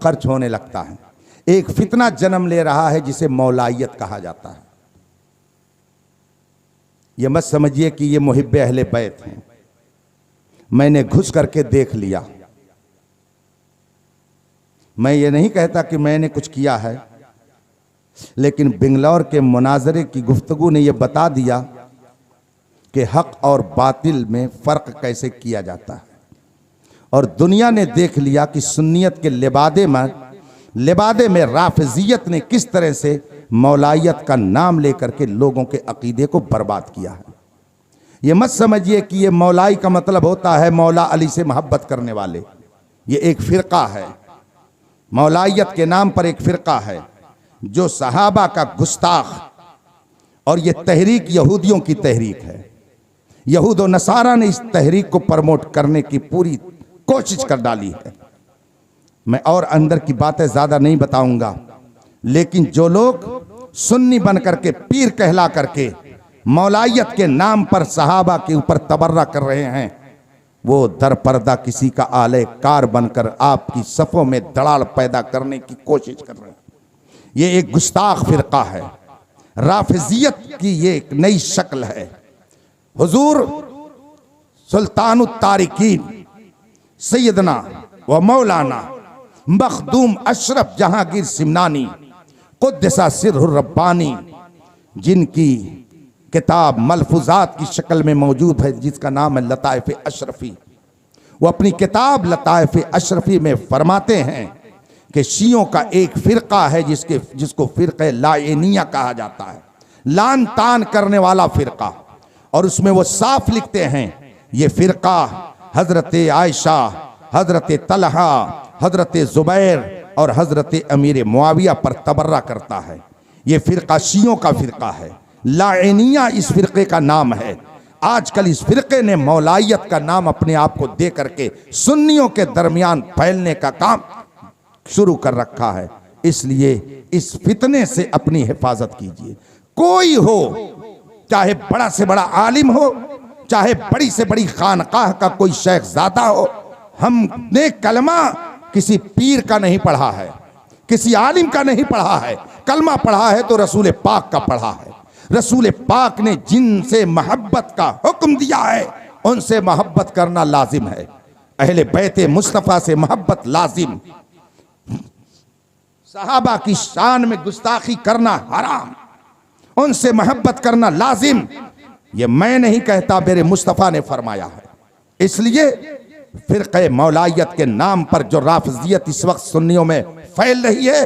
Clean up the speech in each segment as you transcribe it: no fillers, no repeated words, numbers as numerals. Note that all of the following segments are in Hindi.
खर्च होने लगता है। एक फितना जन्म ले रहा है जिसे मौलाइयत कहा जाता है। यह मत समझिए कि ये मुहिब्बे अहले बैत हैं। मैंने घुस करके देख लिया। मैं ये नहीं कहता कि मैंने कुछ किया है, लेकिन बिंगलौर के मुनाजरे की गुफ्तगू ने यह बता दिया कि हक और बातिल में फ़र्क कैसे किया जाता है। और दुनिया ने देख लिया कि सुन्नियत के लिबादे में राफिजियत ने किस तरह से मौलाइयत का नाम लेकर के लोगों के अकीदे को बर्बाद किया है। ये मत समझिए कि ये मौलाई का मतलब होता है मौला अली से मोहब्बत करने वाले। ये एक फ़िरका है, मौलाइयत के नाम पर एक फ़िरका है जो सहाबा का गुस्ताख, और ये तहरीक यहूदियों की तहरीक है। यहूद और नसारा ने इस तहरीक को प्रमोट करने की पूरी कोशिश कर डाली है। मैं और अंदर की बातें ज़्यादा नहीं बताऊंगा, लेकिन जो लोग सुन्नी बन करके पीर कहला करके मौलाइयत के नाम पर सहाबा के ऊपर तबर्रा कर रहे हैं, वो दर पर्दा किसी का आले कार बनकर आपकी सफ़ों में दड़ाड़ पैदा करने की कोशिश कर रहे हैं। ये एक गुस्ताख फ़िरका है। राफिजियत की ये एक नई शक्ल है। हुजूर सुल्तानुत तारिकीन सैयदना व मौलाना मखदूम अशरफ जहांगीर सिमनानी कुद्दसा सिर्हुर रब्बानी, जिनकी किताब मलफूजात की शक्ल में मौजूद है, जिसका नाम है लताइफ अशरफी, वो अपनी किताब लताइफ अशरफी में फरमाते हैं कि शियों का एक फ़िरका है जिसको फ़िरक़े लाइनिया कहा जाता है, लान तान करने वाला फ़िरका। और उसमें वो साफ लिखते हैं ये फ़िरका हज़रत आयशा, हज़रत तलहा, हज़रत ज़ुबैर और हज़रत अमीर मुआविया पर तबर्रा करता है। ये फ़िरका शियों का फ़िरका है। लाइनिया इस फ़िरक़े का नाम है। आजकल इस फ़िरक़े ने मौलाइयत का नाम अपने आप को दे करके सुन्नियों के दरमियान फैलने का काम शुरू कर रखा है। इसलिए इस फितने से अपनी हिफाजत कीजिए। कोई हो, चाहे बड़ा से बड़ा आलिम हो, चाहे बड़ी से बड़ी खानकाह का कोई शेख ज़ादा हो, हमने कलमा किसी पीर का नहीं पढ़ा है, किसी आलिम का नहीं पढ़ा है। कलमा पढ़ा है तो रसूल पाक का पढ़ा है। रसूल पाक ने जिनसे मोहब्बत का हुक्म दिया है उनसे मोहब्बत करना लाजिम है। अहले बैत मुस्तफ़ा से मोहब्बत लाजिम, सहाबा की शान में गुस्ताखी करना हराम, उनसे मोहब्बत करना लाजिम। ये मैं नहीं कहता, मेरे मुस्तफ़ा ने फरमाया है। इसलिए फ़िरक़े मौलाइयत के नाम पर जो राफिजियत इस वक्त सुन्नियों में फैल रही है,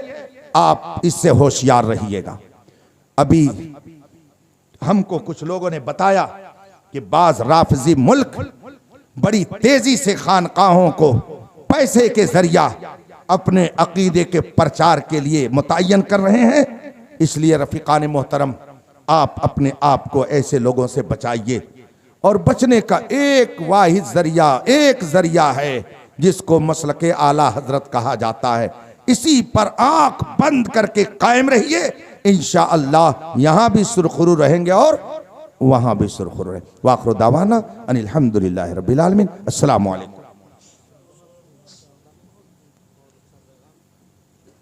आप इससे होशियार रहिएगा। अभी हमको कुछ लोगों ने बताया कि बाज़ राफिजी मुल्क बड़ी तेजी से खानकाहों को पैसे के जरिया अपने अकीदे के प्रचार के लिए मुतय्यन कर रहे हैं। इसलिए रफ़ीक़ान मोहतरम, आप अपने आप को ऐसे लोगों से बचाइए। और बचने का एक वाहिद ज़रिया, एक ज़रिया है जिसको मसलके आला हज़रत कहा जाता है। इसी पर आँख बंद करके कायम रहिए, इंशाअल्लाह यहाँ भी सुरखुरू रहेंगे और वहाँ भी सुरखुरू रहेंगे। वाखिर दावाना अनिल हम्दुलिल्लाहि रब्बिल आलमीन। अस्सलामु अलैकुम।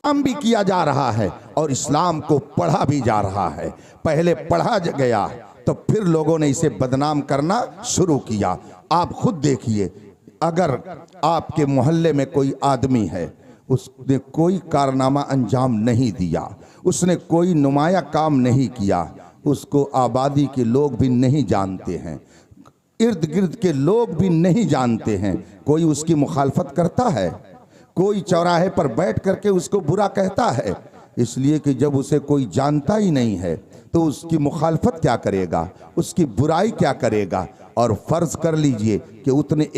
काम भी किया जा रहा है और इस्लाम को पढ़ा भी जा रहा है। पहले पढ़ा गया तो फिर लोगों ने इसे बदनाम करना शुरू किया। आप खुद देखिए, अगर आपके मोहल्ले में कोई आदमी है, उसने कोई कारनामा अंजाम नहीं दिया, उसने कोई नुमाया काम नहीं किया, उसको आबादी के लोग भी नहीं जानते हैं, इर्द गिर्द के लोग भी नहीं जानते हैं, कोई उसकी मुखालफत करता है? कोई चौराहे पर बैठ करके उसको बुरा कहता है? इसलिए कि जब उसे कोई जानता ही नहीं है तो उसकी मुखालफत क्या करेगा, उसकी बुराई क्या करेगा। और फ़र्ज़ कर लीजिए कि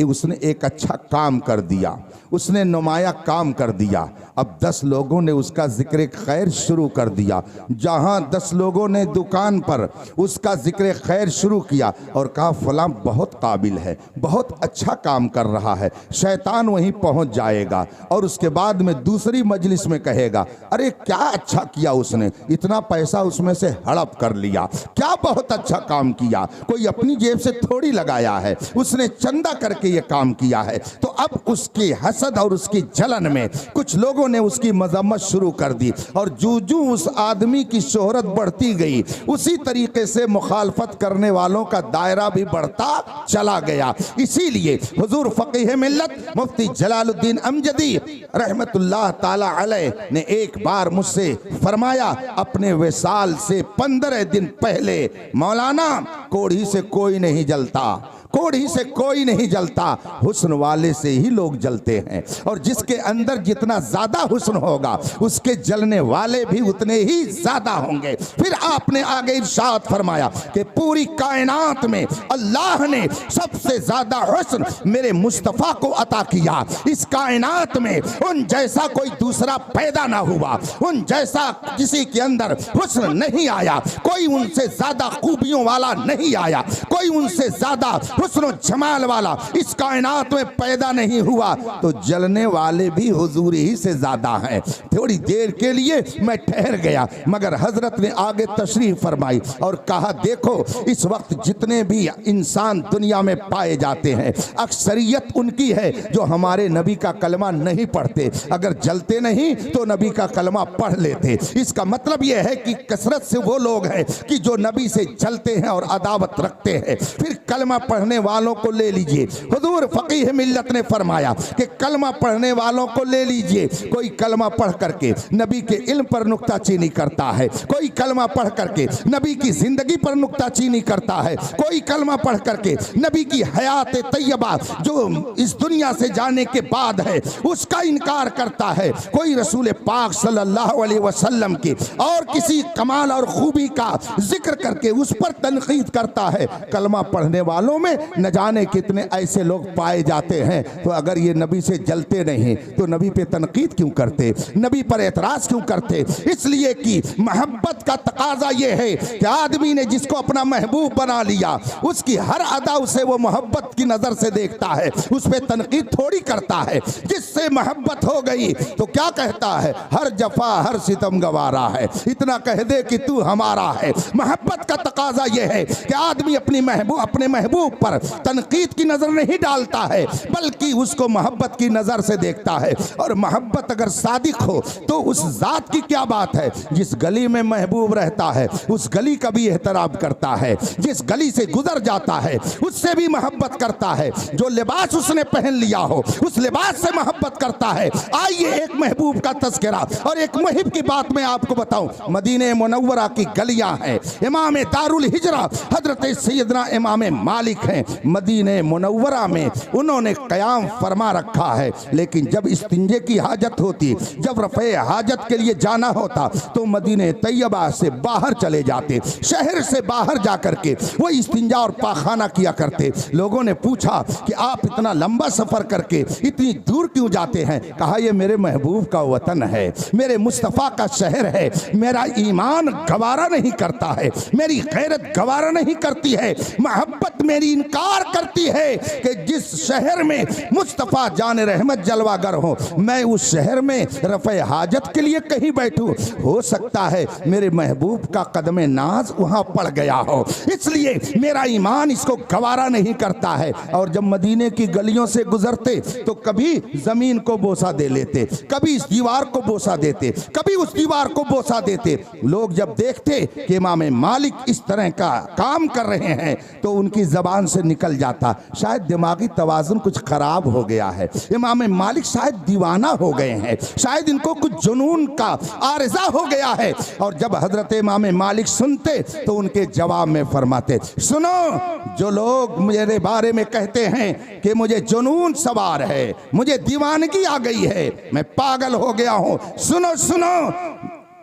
उसने एक अच्छा काम कर दिया, उसने नुमाया काम कर दिया। अब 10 लोगों ने उसका ज़िक्र खैर शुरू कर दिया। जहाँ 10 लोगों ने दुकान पर उसका ज़िक्र खैर शुरू किया और कहा फ़लाँ बहुत काबिल है, बहुत अच्छा काम कर रहा है, शैतान वहीं पहुँच जाएगा और उसके बाद में दूसरी मजलिस में कहेगा अरे क्या अच्छा किया उसने, इतना पैसा उसमें से हड़प कर लिया, क्या बहुत अच्छा काम किया, कोई अपनी जेब से थोड़ी लगाया है, उसने चंदा करके ये काम किया है। तो अब उसकी हसद और उसकी जलन में कुछ लोगों लोगों ने उसकी मजम्मत शुरू कर दी और जूं उस आदमी की शोहरत बढ़ती गई उसी तरीके से मुखालफत करने वालों का दायरा भी बढ़ता चला गया। इसीलिए हुजूर फकीह मिल्लत मुफ्ती जलालुद्दीन अमजदी रहमतुल्लाह ताला अलैह ने एक बार मुझसे फरमाया, अपने विसाल से 15 दिन पहले, मौलाना कोढ़ी से कोई नहीं जलता, कोढ़ी से कोई नहीं जलता, हुस्न वाले से ही लोग जलते हैं, और जिसके अंदर जितना ज्यादा हुस्न होगा उसके जलने वाले भी उतने ही ज्यादा होंगे। फिर आपने आगे इरशाद फरमाया कि पूरी कायनात में अल्लाह ने सबसे ज्यादा हुस्न मेरे मुस्तफ़ा को अता किया। इस कायनात में उन जैसा कोई दूसरा पैदा ना हुआ, उन जैसा किसी के अंदर हुस्न नहीं आया, कोई उनसे ज्यादा खूबियों वाला नहीं आया, कोई उनसे ज्यादा हुस्न जमाल वाला इस कायनात में पैदा नहीं हुआ। तो जलने वाले भी हुजूर ही से ज्यादा हैं। थोड़ी देर के लिए मैं ठहर गया, मगर हजरत ने आगे तशरीफ फरमाई और कहा, देखो इस वक्त जितने भी इंसान दुनिया में पाए जाते हैं अक्सरियत उनकी है जो हमारे नबी का कलमा नहीं पढ़ते। अगर जलते नहीं तो नबी का कलमा पढ़ लेते। इसका मतलब यह है कि कसरत से वो लोग हैं कि जो नबी से जलते हैं और अदावत रखते हैं। फिर कलमा पढ़ने वालों को ले लीजिए। हुजूर फकीह मिल्लत ने फरमाया कि कलमा पढ़ने वालों को ले लीजिए। कोई कलमा पढ़ करके नबी के इल्म पर नुक्ताचीनी करता है, कोई कलमा पढ़ करके नबी की जिंदगी पर नुक्ताचीनी करता है, कोई कलमा पढ़ करके नबी की हयात तैयबा जो इस दुनिया से जाने के बाद है उसका इनकार करता है, कोई रसूल पाक सल्लल्लाहु अलैहि वसल्लम की और किसी कमाल और खूबी का जिक्र करके उस पर तनकीद करता है। कलमा पढ़ने वालों में न जाने कितने ऐसे लोग पाए जाते हैं। तो अगर ये नबी से जलते नहीं तो नबी पे तनकीद क्यों करते, नबी पर एतराज क्यों करते? इसलिए कि मोहब्बत का तकाजा ये है कि आदमी ने जिसको अपना महबूब बना लिया उसकी हर अदा उसे वो मोहब्बत की नजर से देखता है, उस पर तनकीद थोड़ी करता है। जिससे मोहब्बत हो गई तो क्या कहता है, हर जफा हर सितम गवारा है, इतना कह दे कि तू हमारा है। मोहब्बत का तकाजा ये है कि आदमी अपने महबूब पर तनकीद की नजर नहीं डालता है बल्कि उसको मोहब्बत की नजर से देखता है। और मोहब्बत अगर सादिक हो तो उस जात की क्या बात है, जिस गली में महबूब रहता है उस गली का भी एहतराम करता है, जिस गली से गुजर जाता है उससे भी मोहब्बत करता है, जो लिबास उसने पहन लिया हो उस लिबास से मोहब्बत करता है। आइए एक महबूब का तज़किरा और एक मुहिब की बात मैं आपको बताऊं। मदीने मुनव्वरा की गलियां हैं, इमाम दारुल हिजरा हजरत सैयदना इमाम मालिक हैं, मदीने मुनव्वरा में उन्होंने क़याम फरमा रखा है। लेकिन जब इस्तिंजे की हाजत होती, जब रफ़े हाजत के लिए जाना होता तो मदीने तैयबा से बाहर चले जाते, शहर से बाहर जा करके वो इस्तिंजा और पाखाना किया करते। लोगों ने पूछा कि आप इतना लंबा सफ़र करके इतनी दूर क्यों जाते हैं? कहा, ये मेरे महबूब का वतन है, मेरे मुस्तफ़ा का शहर है, मेरा ईमान गवारा नहीं करता है, मेरी गैरत गवारा नहीं करती है, मोहब्बत मेरी इनकार करती है कि जिस शहर में मुस्तफ़ा जान रहमत जलवागर हो मैं उस शहर में रफ़े हाजत के लिए कहीं बैठूं। हो सकता है मेरे महबूब का कदमे नाज वहां पड़ गया हो, इसलिए मेरा ईमान इसको गवारा नहीं करता है। और जब मदीने की गलियों से गुजरते तो कभी जमीन को बोसा दे लेते, कभी इस दीवार को बोसा देते, कभी उस दीवार को बोसा देते। लोग जब देखते कि इमाम मालिक इस तरह का काम कर रहे हैं तो उनकी जबान से निकल जाता, शायद दिमागी तवाज़ुन कुछ खराब हो गया है, इमाम मालिक शायद दीवाना हो गए हैं, शायद इनको कुछ जुनून का आरिज़ा हो गया है। और जब हजरत इमाम मालिक सुनते तो उनके जवाब में फरमाते, सुनो, जो लोग मेरे बारे में कहते हैं कि मुझे जुनून सवार है, मुझे दीवानगी आ गई है, मैं पागल हो गया हूं, सुनो सुनो,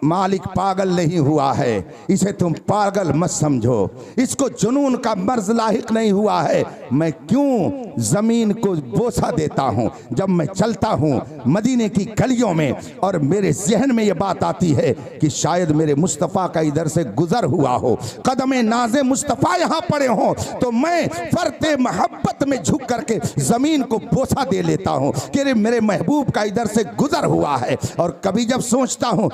मालिक पागल नहीं हुआ है, इसे तुम पागल मत समझो, इसको जुनून का मर्ज लाहिक नहीं हुआ है। मैं क्यों ज़मीन को बोसा देता हूँ जब मैं चलता हूँ मदीने की गलियों में और मेरे जहन में ये बात आती है कि शायद मेरे मुस्तफ़ा का इधर से गुजर हुआ हो, कदमे नाज़े मुस्तफ़ा यहाँ पड़े हों, तो मैं फर्ते मोहब्बत में झुक करके ज़मीन को बोसा दे लेता हूँ कि मेरे महबूब का इधर से गुजर हुआ है। और कभी जब सोचता हूँ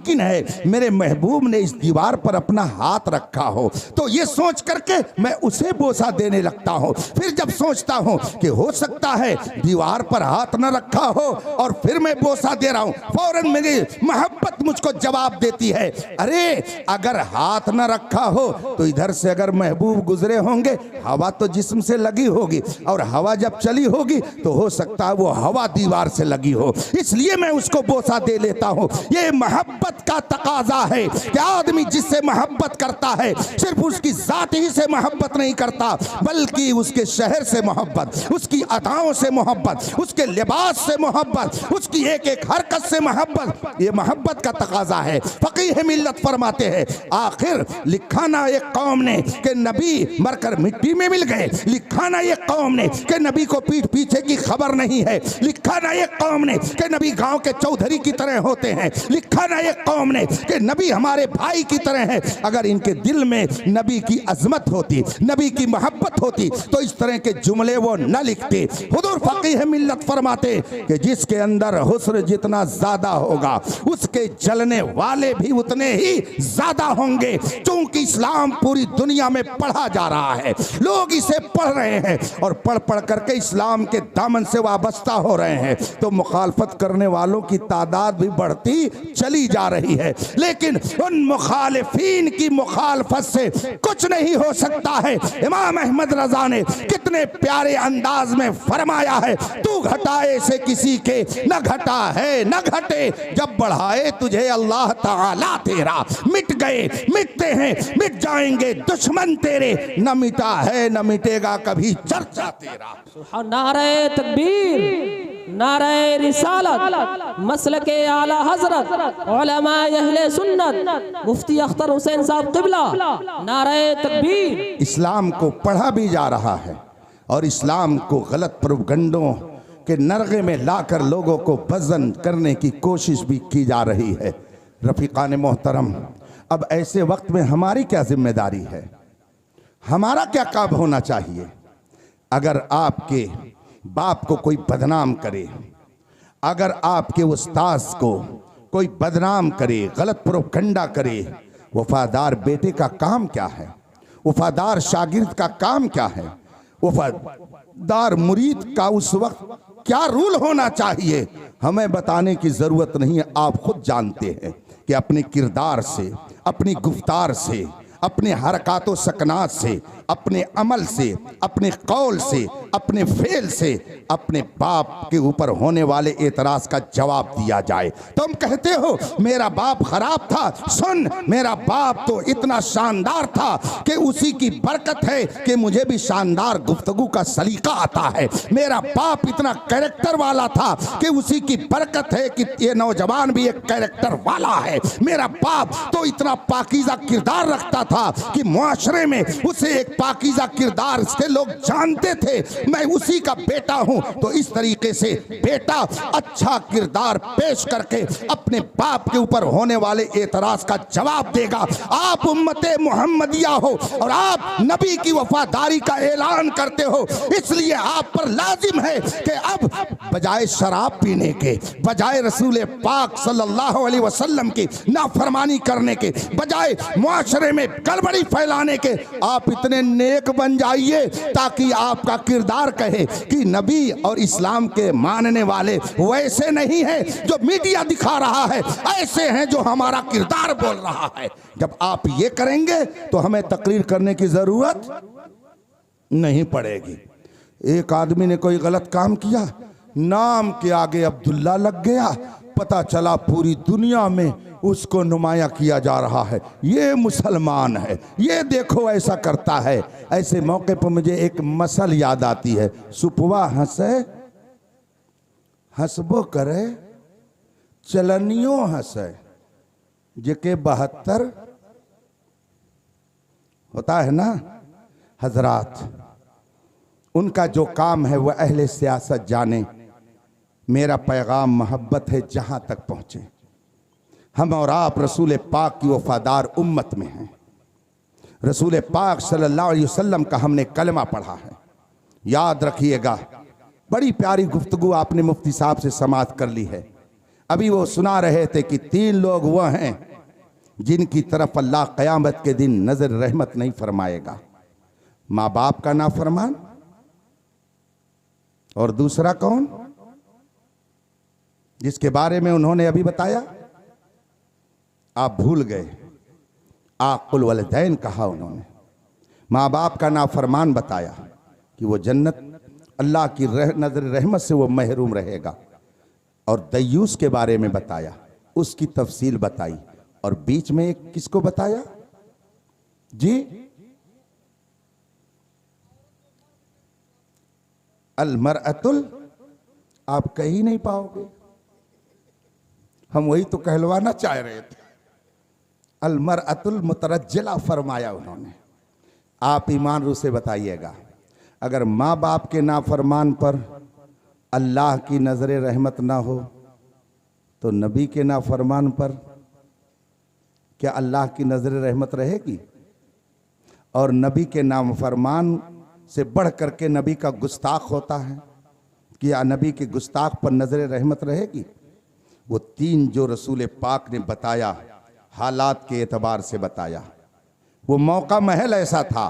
मुमकिन है मेरे महबूब ने इस दीवार पर अपना हाथ रखा हो, तो ये सोच करके मैं उसे बोसा देने लगता हूँ। फिर जब सोचता हूँ कि हो सकता है दीवार पर हाथ न रखा हो और फिर मैं बोसा दे रहा हूँ, फौरन मेरी मोहब्बत मुझको जवाब देती है, अरे अगर हाथ न रखा हो तो इधर से अगर महबूब गुजरे होंगे, हवा तो जिस्म से लगी होगी और हवा जब चली होगी तो हो सकता है वो हवा दीवार से लगी हो, इसलिए मैं उसको बोसा दे लेता हूँ। ये मोहब्बत का तकाजा है कि आदमी जिससे मोहब्बत करता है सिर्फ उसकी जात ही से मोहब्बत नहीं करता, बल्कि उसके शहर से मोहब्बत, उसकी अदाओं से मोहब्बत, उसके लिबास से मोहब्बत, उसकी एक एक हरकत से मोहब्बत, ये मोहब्बत का तकाजा है। फकीह मिल्लत फरमाते हैं, आखिर लिखा ना एक कौम ने कि नबी मरकर मिट्टी में मिल गए, लिखा ना एक कौम ने कि नबी को पीठ पीछे की खबर नहीं है, लिखा ना एक कौम ने कि नबी गांव के चौधरी की तरह होते हैं, लिखा ना एक कौम ने कि नबी हमारे भाई की तरह है। अगर इनके दिल में नबी की अजमत होती, नबी की मोहब्बत होती तो इस तरह के जुमले वो न लिखते। हुजूर फकीह मिल्लत फरमाते कि जिसके अंदर हुस्न जितना ज्यादा होगा उसके जलने वाले भी उतने ही ज्यादा होंगे। चूंकि इस्लाम पूरी दुनिया में पढ़ा जा रहा है, लोग इसे पढ़ रहे हैं और पढ़ पढ़ करके इस्लाम के दामन से वाबस्ता हो रहे हैं, तो मुखालफत करने वालों की तादाद भी बढ़ती चली जा रही है। लेकिन उन मुखालिफीन की मुखालफत से कुछ नहीं हो सकता है। इमाम अहमद रजा ने कितने प्यारे अंदाज में फरमाया है, तू घटाए से किसी के न घटा है न घटे, जब बढ़ाए तुझे अल्लाह ताला तेरा। मिट गए मिटते हैं मिट जाएंगे दुश्मन तेरे, न मिटा है न मिटेगा कभी चर्चा तेरा। नारे तकबीर, नारे रिसालत, मसलके आला हजरत, उलमा अहले सुन्नत, मुफ्ती अख्तर हुसैन साहब क़िबला, नारे तकबीर। इस्लाम को पढ़ा भी जा रहा है और इस्लाम को गलत प्रोपगंडों के नरगे में लाकर लोगों को बज़न करने की कोशिश भी की जा रही है। रफ़ीक़ान मोहतरम, अब ऐसे वक्त में हमारी क्या जिम्मेदारी है, हमारा क्या काम होना चाहिए? अगर आपके बाप को कोई बदनाम करे, अगर आपके उस्ताद को कोई बदनाम करे, गलत प्रोपगंडा करे, वफादार बेटे का काम क्या है? वफादार शागिर्द का काम क्या है? वफादार मुरीद का उस वक्त क्या रूल होना चाहिए? हमें बताने की ज़रूरत नहीं है, आप खुद जानते हैं कि अपने किरदार से, अपनी गुफ्तार से, अपने हरकातों सकनात से, अपने अमल से, अपने कौल से, अपने फेल से अपने बाप के ऊपर होने वाले एतराज़ का जवाब दिया जाए। तुम कहते हो मेरा बाप खराब था, सुन, मेरा बाप तो इतना शानदार था कि उसी की बरकत है कि मुझे भी शानदार गुफ्तगू का सलीका आता है। मेरा बाप इतना कैरेक्टर वाला था कि उसी की बरकत है कि ये नौजवान भी एक कैरेक्टर वाला है। मेरा बाप तो इतना पाकीज़ा किरदार रखता था कि मुआशरे में उसे एक पाकीज़ा किरदार से लोग जानते थे। मैं उसी का बेटा हूं, तो इस तरीके से बेटा अच्छा किरदार पेश करके अपने बाप के ऊपर होने वाले एतराज का जवाब देगा। आप उम्मते मुहम्मदिया हो और आप नबी की वफादारी का ऐलान करते हो, इसलिए आप पर लाजिम है कि अब बजाय शराब पीने के, बजाय रसूल पाक सल्लल्लाहु अलैहि वसल्लम की नाफरमानी करने के, बजाय मुआशरे में गड़बड़ी फैलाने के, आप इतने नेक बन जाइए ताकि आपका किरदार कहे कि नबी और इस्लाम के मानने वाले वैसे नहीं है जो मीडिया दिखा रहा है, ऐसे हैं जो हमारा किरदार बोल रहा है। जब आप ये करेंगे तो हमें तकरीर करने की जरूरत नहीं पड़ेगी। एक आदमी ने कोई गलत काम किया, नाम के आगे अब्दुल्ला लग गया, पता चला पूरी दुनिया में उसको नुमाया किया जा रहा है, ये मुसलमान है, ये देखो ऐसा करता है। ऐसे मौके पर मुझे एक मसल याद आती है, सुपवा हंसे हंसबो करे चलनियों हंसे, जेके 72 होता है ना हजरात, उनका जो काम है वह अहले सियासत जाने। मेरा पैगाम मोहब्बत है जहां तक पहुंचे। हम और आप रसूल पाक की वफादार उम्मत में हैं। रसूल पाक सल्लल्लाहु अलैहि वसल्लम का हमने कलमा पढ़ा है, याद रखिएगा। बड़ी प्यारी गुफ्तगू आपने मुफ्ती साहब से समाअत कर ली है। अभी वो सुना रहे थे कि 3 लोग वो हैं जिनकी तरफ अल्लाह क़यामत के दिन नजर रहमत नहीं फरमाएगा। माँ बाप का नाफरमान, और दूसरा कौन जिसके बारे में उन्होंने अभी बताया, आप भूल गए, आकुल वलदैन कहा उन्होंने। माँ बाप का नाफरमान बताया कि वो जन्नत अल्लाह की नजर रहमत से वो महरूम रहेगा, और दयूस के बारे में बताया, उसकी तफसील बताई, और बीच में एक किसको बताया जी, अलमरअतुल, आप कहीं नहीं पाओगे, हम वही तो कहलवाना चाह रहे थे। अलमरअतुल मुतरज्जिला फरमाया उन्होंने। आप ईमान रूह से बताइएगा, अगर माँ बाप के नाफरमान पर अल्लाह की नजर रहमत ना हो तो नबी के नाफरमान पर क्या अल्लाह की नजर रहमत रहेगी? और नबी के नाफरमान से बढ़ करके नबी का गुस्ताख होता है, क्या नबी के गुस्ताख पर नजर रहमत रहेगी? वो 3 जो रसूल पाक ने बताया, हालात के एतबार से बताया, वो मौका महल ऐसा था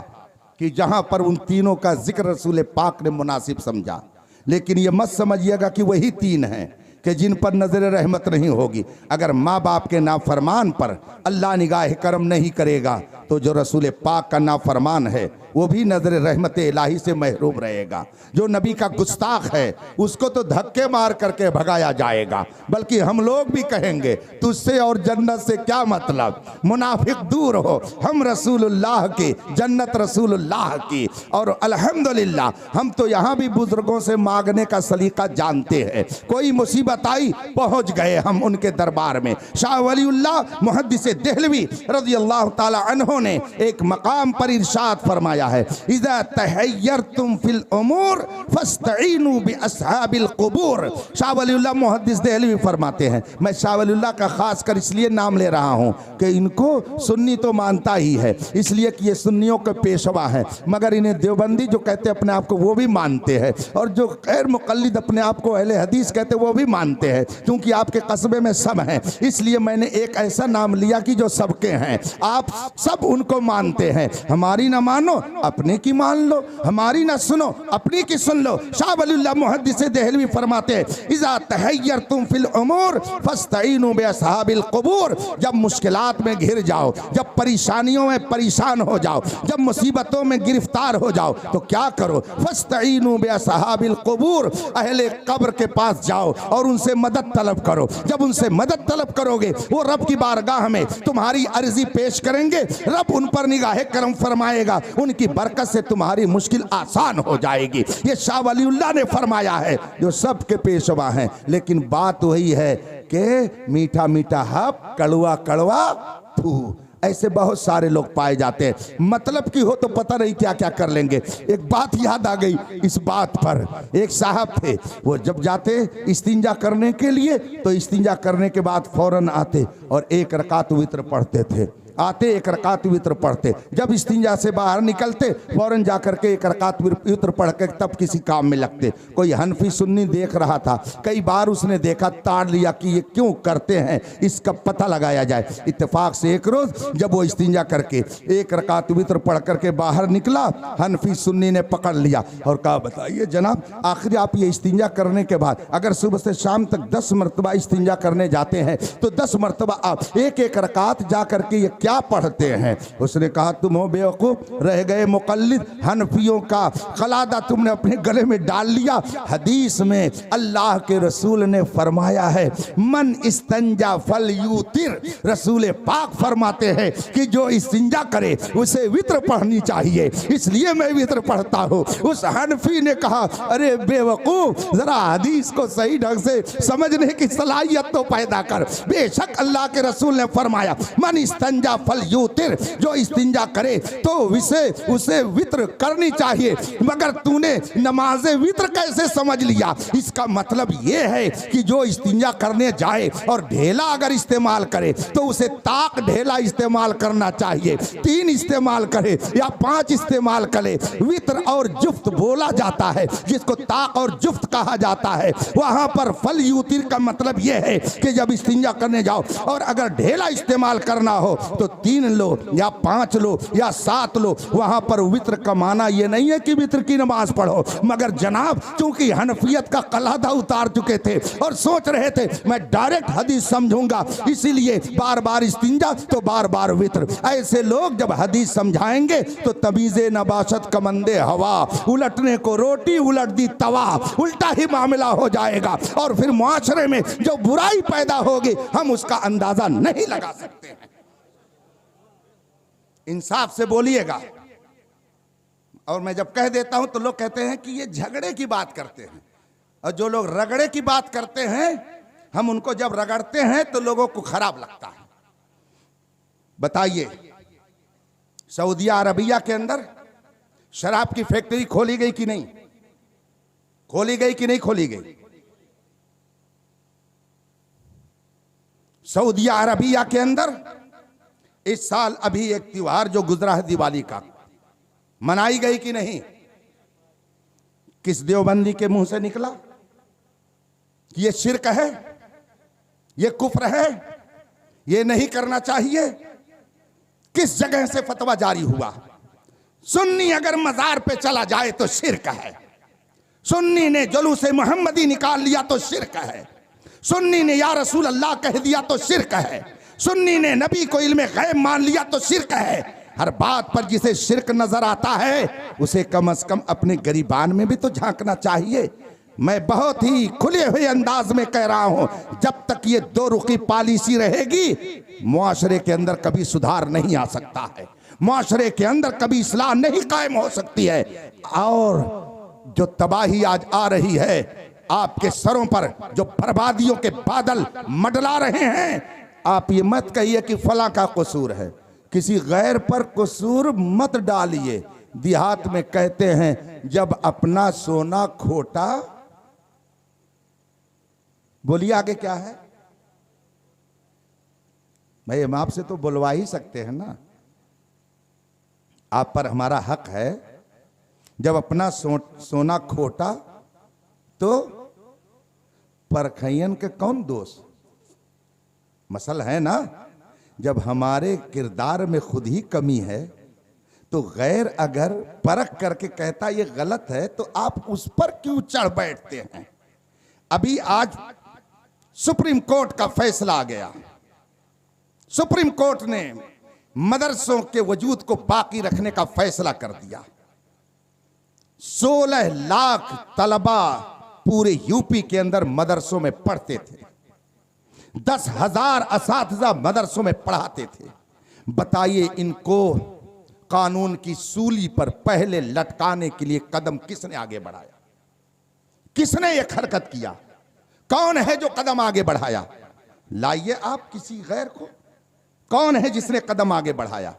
कि जहां पर उन तीनों का जिक्र रसूल पाक ने मुनासिब समझा। लेकिन ये मत समझिएगा कि वही 3 हैं कि जिन पर नजर रहमत नहीं होगी। अगर माँ बाप के नाफरमान पर अल्लाह निगाह करम नहीं करेगा तो जो रसूल पाक का नाफरमान है वो भी नजर रहमत इलाही से महरूम रहेगा। जो नबी का गुस्ताख है उसको तो धक्के मार करके भगाया जाएगा, बल्कि हम लोग भी कहेंगे तुझसे और जन्नत से क्या मतलब, मुनाफिक दूर हो, हम रसूलुल्लाह की, जन्नत रसूलुल्लाह की। और अल्हम्दुलिल्लाह हम तो यहाँ भी बुजुर्गों से मांगने का सलीका जानते हैं। कोई मुसीबत आई पहुँच गए हम उनके दरबार में। शाह वलीउल्लाह मुहद्दिस देहलवी रज़ियल्लाहु ताला अन्हु ने एक मकाम पर इरशाद फरमाया है, इज़ा तहय्यरतुम फिल उमूर फस्तईनु बिअस्हाबिल क़ुबूर। शाह वलीउल्लाह मुहद्दिस देहलवी फरमाते हैं, मैं शाह वलीउल्लाह का खास कर इसलिए नाम ले रहा हूँ कि इनको सुन्नी तो मानता ही है, इसलिए कि ये सुन्नियों के पेशवा हैं, मगर इन्हें देवबंदी जो कहते हैं अपने आप को वो भी मानते हैं, और जो गैर मुक़ल्लिद अपने आप को अहले हदीस कहते हैं वो भी मानते हैं। क्योंकि आपके कस्बे में सब हैं, इसलिए मैंने एक ऐसा नाम लिया कि जो सबके हैं, आप सब उनको मानते हैं। हमारी ना मानो अपने की मान लो, हमारी ना सुनो अपनी की सुन लो। शाह वलीउल्लाह मुहद्दिस देहलवी फरमाते हैं, इज़ा तहय्यरतुम फिल उमूर फस्तईनु बिअस्हाबिल क़ुबूर। जब मुश्किलात में घिर जाओ, जब परेशानियों में परेशान हो जाओ, जब मुसीबतों में गिरफ्तार हो जाओ तो क्या करो, फस्तईनु बिअस्हाबिल क़ुबूर, अहले कब्र के पास जाओ और उनसे मदद तलब करो। जब उनसे मदद तलब करोगे वो रब की बारगाह में तुम्हारी अर्जी पेश करेंगे, रब उन पर निगाह करम फरमाएगा, उनकी बरकत से तुम्हारी मुश्किल आसान हो जाएगी। ये शाह वलीउल्लाह ने फरमाया है जो सबके पेशवा हैं। लेकिन बात वही है कि मीठा मीठा हब, कड़वा कड़वा फू, ऐसे बहुत सारे लोग पाए जाते हैं। मतलब की हो तो पता नहीं क्या क्या कर लेंगे। एक बात याद आ गई इस बात पर, एक साहब थे, वो जब जाते इस्तिंजा करने के लिए तो इस्तिंजा करने के बाद फौरन आते और 1 रकात वित्र पढ़ते थे। आते 1 रकात वित्र पढ़ते, जब इस्तिंजा से बाहर निकलते फौरन जाकर के 1 रकात वित्र पढ़ के तब किसी काम में लगते। कोई हनफी सुन्नी देख रहा था, कई बार उसने देखा, ताड़ लिया कि ये क्यों करते हैं, इसका पता लगाया जाए। इत्तेफाक से एक रोज जब वो इस्तिंजा करके 1 रकात वित्र पढ़ करके बाहर निकला, हनफी सुन्नी ने पकड़ लिया और कहा, बताइए जनाब, आखिर आप ये इस्तिंजा करने के बाद अगर सुबह से शाम तक 10 मरतबा इस्तिंजा करने जाते हैं तो 10 मरतबा आप 1-1 रकात जा करके ये क्या पढ़ते हैं? उसने कहा, तुम हो बेवकूफ, रह गए मुकल्लिद, हनफियों का खलादा तुमने अपने गले में डाल लिया। हदीस में अल्लाह के रसूल ने फरमाया है, मन इस्तंजा फल यूतिर, रसूल पाक फरमाते हैं कि जो इस्तिंजा करे उसे वित्र पढ़नी चाहिए, इसलिए मैं वित्र पढ़ता हूँ। उस हनफी ने कहा, अरे बेवकूफ, जरा हदीस को सही ढंग से समझने की सलाहियत तो पैदा कर। बेशक अल्लाह के रसूल ने फरमाया, मन इस्तंजा इस्तंजा फल यूतिर, जो इस्तिंजा करे तो उसे वित्र करनी चाहिए। मगर तूने नमाज़े वित्र कैसे समझ लिया? इसका मतलब ये है कि जो इस्तिंजा करने जाए और ढेला अगर इस्तेमाल करे तो उसे ताक ढेला इस्तेमाल करना चाहिए, 3 इस्तेमाल करे या 5 इस्तेमाल करे। वित्र और जुफ्त बोला जाता है, जिसको ताक और जुफ्त कहा जाता है। वहां पर फल यूतिर का मतलब यह है कि जब इस्तिंजा करने जाओ और अगर ढेला इस्तेमाल करना हो तो 3 लो या 5 लो या 7 लो। वहां पर वित्र का माना यह नहीं है कि वित्र की नमाज पढ़ो, मगर जनाब चूंकि हनफियत का कलादा उतार चुके थे और सोच रहे थे मैं डायरेक्ट हदीस समझूंगा, इसीलिए बार बार इस्तिंजा तो बार बार वित्र। ऐसे लोग जब हदीस समझाएंगे तो तमीज़े नबाशत कमंदे हवा, उलटने को रोटी उलट दी तवा, उल्टा ही मामला हो जाएगा और फिर मुआशरे में जो बुराई पैदा होगी हम उसका अंदाजा नहीं लगा सकते हैं। इंसाफ से बोलिएगा। और मैं जब कह देता हूं तो लोग कहते हैं कि ये झगड़े की बात करते हैं, और जो लोग रगड़े की बात करते हैं हम उनको जब रगड़ते हैं तो लोगों को खराब लगता है। बताइए, सऊदिया अरबिया के अंदर शराब की फैक्ट्री खोली गई कि नहीं? खोली गई कि नहीं खोली गई? सऊदिया अरबिया के अंदर इस साल अभी एक त्योहार जो गुजरा है दिवाली का, मनाई गई कि नहीं? किस देवबंदी के मुंह से निकला कि ये शिर्क है, ये कुफ्र है, ये नहीं करना चाहिए? किस जगह से फतवा जारी हुआ? सुन्नी अगर मजार पे चला जाए तो शिर्क है, सुन्नी ने जुलूस मोहम्मदी निकाल लिया तो शिर्क है, सुन्नी ने या रसूल अल्लाह कह दिया तो शिर्क है, सुन्नी ने नबी को इल्मे गैब मान लिया तो शिर्क है। हर बात पर जिसे शिर्क नजर आता है उसे कम से कम अपने गरीबान में भी तो झांकना चाहिए। मैं बहुत ही खुले हुए अंदाज में कह रहा हूं, जब तक ये 2 रुखी पॉलिसी रहेगी मुआशरे के अंदर कभी सुधार नहीं आ सकता है, मुआशरे के अंदर कभी इस्लाह नहीं कायम हो सकती है। और जो तबाही आज आ रही है आपके सरों पर, जो बर्बादियों के बादल मंडला रहे हैं, आप ये मत कहिए कि फला का कसूर है, किसी गैर पर कसूर मत डालिए। देहात में कहते हैं जब अपना सोना खोटा, बोलिए आगे क्या है भाई? हम आपसे तो बुलवा ही सकते हैं ना, आप पर हमारा हक है। जब अपना सोना खोटा तो परखैयन के कौन दोष? मसल है ना, जब हमारे किरदार में खुद ही कमी है तो गैर अगर परख करके कहता ये गलत है तो आप उस पर क्यों चढ़ बैठते हैं? अभी आज सुप्रीम कोर्ट का फैसला आ गया। सुप्रीम कोर्ट ने मदरसों के वजूद को बाकी रखने का फैसला कर दिया। 16 लाख तलबा पूरे यूपी के अंदर मदरसों में पढ़ते थे, 10,000 असातिज़ा मदरसों में पढ़ाते थे। बताइए इनको कानून की सूली पर पहले लटकाने के लिए कदम किसने आगे बढ़ाया? किसने एक हरकत किया? कौन है जो कदम आगे बढ़ाया? लाइए आप किसी गैर को, कौन है जिसने कदम आगे बढ़ाया?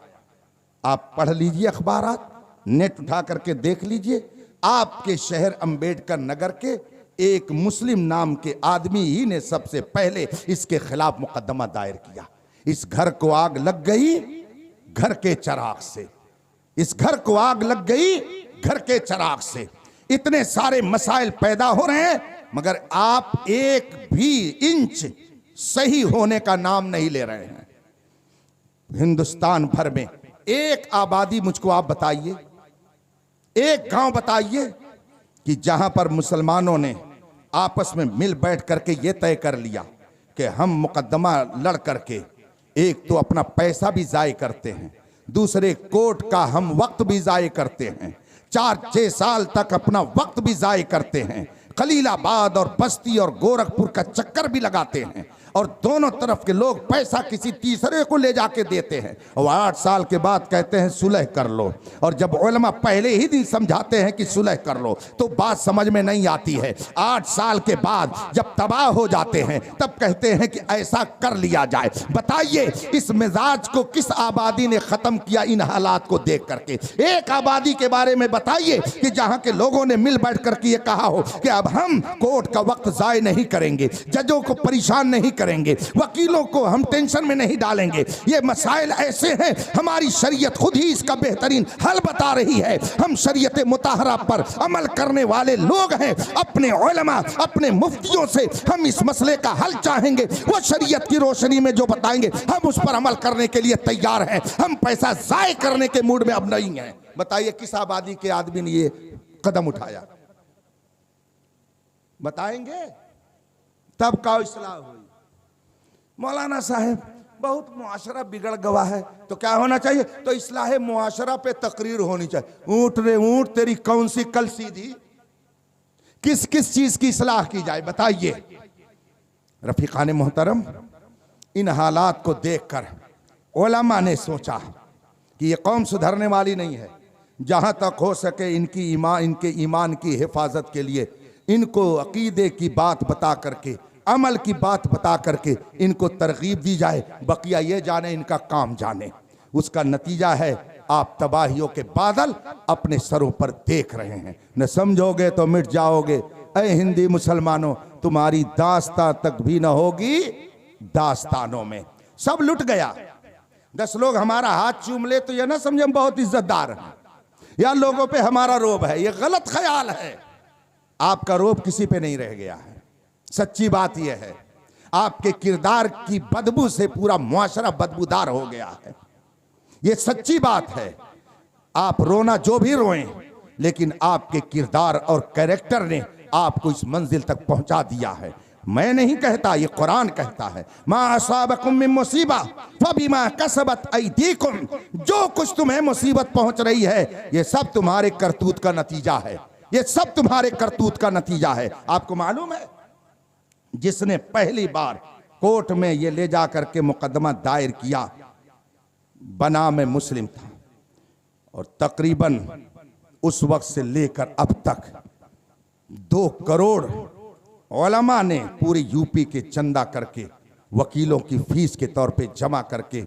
आप पढ़ लीजिए अखबारात, नेट उठा करके देख लीजिए। आपके शहर अंबेडकर नगर के एक मुस्लिम नाम के आदमी ही ने सबसे पहले इसके खिलाफ मुकदमा दायर किया। इस घर को आग लग गई घर के चिराग से, इस घर को आग लग गई घर के चिराग से। इतने सारे मसाइल पैदा हो रहे हैं मगर आप एक भी इंच सही होने का नाम नहीं ले रहे हैं। हिंदुस्तान भर में एक आबादी मुझको आप बताइए, एक गांव बताइए कि जहां पर मुसलमानों ने आपस में मिल बैठ करके ये तय कर लिया कि हम मुकदमा लड़ करके एक तो अपना पैसा भी ज़ाय करते हैं, दूसरे कोर्ट का हम वक्त भी ज़ाय करते हैं, 4-6 साल तक अपना वक्त भी ज़ाय करते हैं, खलीलाबाद और बस्ती और गोरखपुर का चक्कर भी लगाते हैं और दोनों तरफ के लोग पैसा किसी तीसरे को ले जाके देते हैं और 8 साल के बाद कहते हैं सुलह कर लो। और जब उलमा पहले ही दिन समझाते हैं कि सुलह कर लो तो बात समझ में नहीं आती है। 8 साल के बाद जब तबाह हो जाते हैं तब कहते हैं कि ऐसा कर लिया जाए। बताइए इस मिजाज को किस आबादी ने खत्म किया इन हालात को देख करके? एक आबादी के बारे में बताइए कि जहां के लोगों ने मिल बैठ करके ये कहा हो कि अब हम कोर्ट का वक्त जाय नहीं करेंगे, जजों को परेशान नहीं करेंगे, वकीलों को हम टेंशन में नहीं डालेंगे। ये मसाइल ऐसे हैं, हमारी शरीयत खुद ही इसका बेहतरीन हल बता रही है। हम शरीयत मुताहरा पर अमल करने वाले लोग हैं। अपने उलमा, अपने मुफ्तियों से हम इस मसले का हल चाहेंगे। वो शरीयत की रोशनी में जो बताएंगे हम उस पर अमल करने के लिए तैयार हैं। हम पैसा जाय करने के मूड में अब नहीं हैं। बताइए किस आबादी के आदमी ने ये कदम उठाया? बताएंगे तब का इस्लाह हुई। मौलाना साहब बहुत मुआशरा बिगड़ गया है तो क्या होना चाहिए? तो इस्लाह मुआशरा पे तकरीर होनी चाहिए। ऊंट रे ऊंट तेरी कौन सी कल सीधी? किस किस चीज की इस्लाह की जाए बताइए। रफीकान मोहतरम, इन हालात को देखकर उलमा ने सोचा कि ये कौम सुधरने वाली नहीं है। जहां तक हो सके इनके ईमान की हिफाजत के लिए इनको अकीदे की बात बता करके, अमल की बात बता करके इनको तरगीब दी जाए। बकिया ये जाने, इनका काम जाने। उसका नतीजा है आप तबाहियों के बादल अपने सरों पर देख रहे हैं। न समझोगे तो मिट जाओगे। ऐ हिंदी मुसलमानों, तुम्हारी दास्तां तक भी न होगी दास्तानों में। सब लुट गया। 10 लोग हमारा हाथ चूम ले तो यह ना समझे हम बहुत इज्जतदार हैं या लोगों पे हमारा रोब है। यह गलत ख्याल है। आपका रोब किसी पे नहीं रह गया है। सच्ची बात यह है आपके किरदार की बदबू से पूरा मुआशरा बदबूदार हो गया है। यह सच्ची बात है। आप रोना जो भी रोएं, लेकिन आपके किरदार और कैरेक्टर ने आपको इस मंजिल तक पहुंचा दिया है। मैं नहीं कहता, ये कुरान कहता है, मा असाबकुम मिन मुसीबा फबिमा कसबत ऐदीकुम। जो कुछ तुम्हें मुसीबत पहुंच रही है ये सब तुम्हारे करतूत का नतीजा है। ये सब तुम्हारे करतूत का नतीजा है। आपको मालूम है जिसने पहली बार कोर्ट में ये ले जा करके मुकदमा दायर किया बनाम मुस्लिम था और तकरीबन उस वक्त से लेकर अब तक 2 करोड़ उलमा ने पूरे यूपी के चंदा करके वकीलों की फीस के तौर पे जमा करके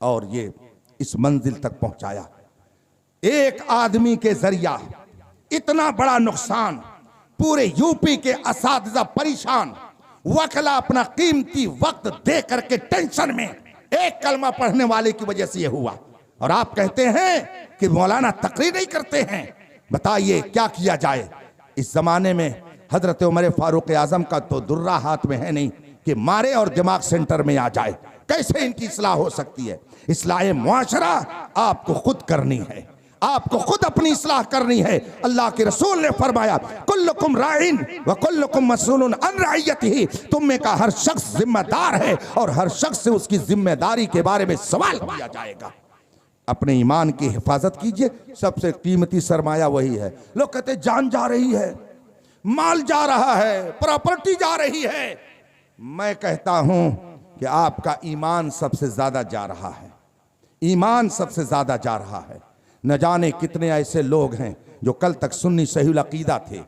और ये इस मंजिल तक पहुंचाया। एक आदमी के जरिया इतना बड़ा नुकसान, पूरे यूपी के असातिज़ा परेशान, वकला अपना कीमती वक्त दे करके टेंशन में, एक कलमा पढ़ने वाले की वजह से यह हुआ। और आप कहते हैं कि मौलाना तकरीर नहीं करते हैं। बताइए क्या किया जाए? इस जमाने में हजरत उमर फारूक आजम का तो दुर्रा हाथ में है नहीं कि मारे और दिमाग सेंटर में आ जाए। कैसे इनकी इस्लाह हो सकती है? इस्लाह मुआशरा आपको खुद करनी है। आपको खुद अपनी इस्लाह करनी है। अल्लाह के रसूल ने फरमाया कुल्लुकुम राइन व कुल्लुकुम मसऊलुन अन रइयतिही। तुम में का हर शख्स जिम्मेदार है और हर शख्स से उसकी जिम्मेदारी के बारे में सवाल किया जाएगा। अपने ईमान की हिफाजत कीजिए। सबसे कीमती सरमाया वही है। लोग कहते जान जा रही है, माल जा रहा है, प्रॉपर्टी जा रही है। मैं कहता हूं कि आपका ईमान सबसे ज्यादा जा रहा है। ईमान सबसे ज्यादा जा रहा है। न जाने कितने ऐसे लोग हैं जो कल तक सुन्नी सहीउल अकीदा थे,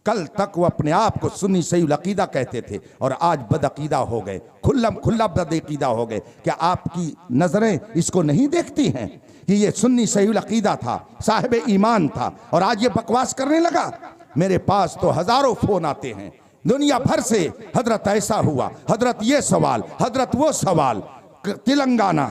कल तक वो अपने आप को सुन्नी सहीउल अकीदा कहते थे और आज बदअकीदा हो गए, खुल्ला बदअकीदा हो गए। क्या आपकी नजरें इसको नहीं देखती हैं कि ये सुन्नी सहीउल अकीदा था, साहिब ईमान था और आज ये बकवास करने लगा? मेरे पास तो हजारों फोन आते हैं दुनिया भर से, हजरत ऐसा हुआ, हजरत ये सवाल, हजरत वो सवाल। तेलंगाना,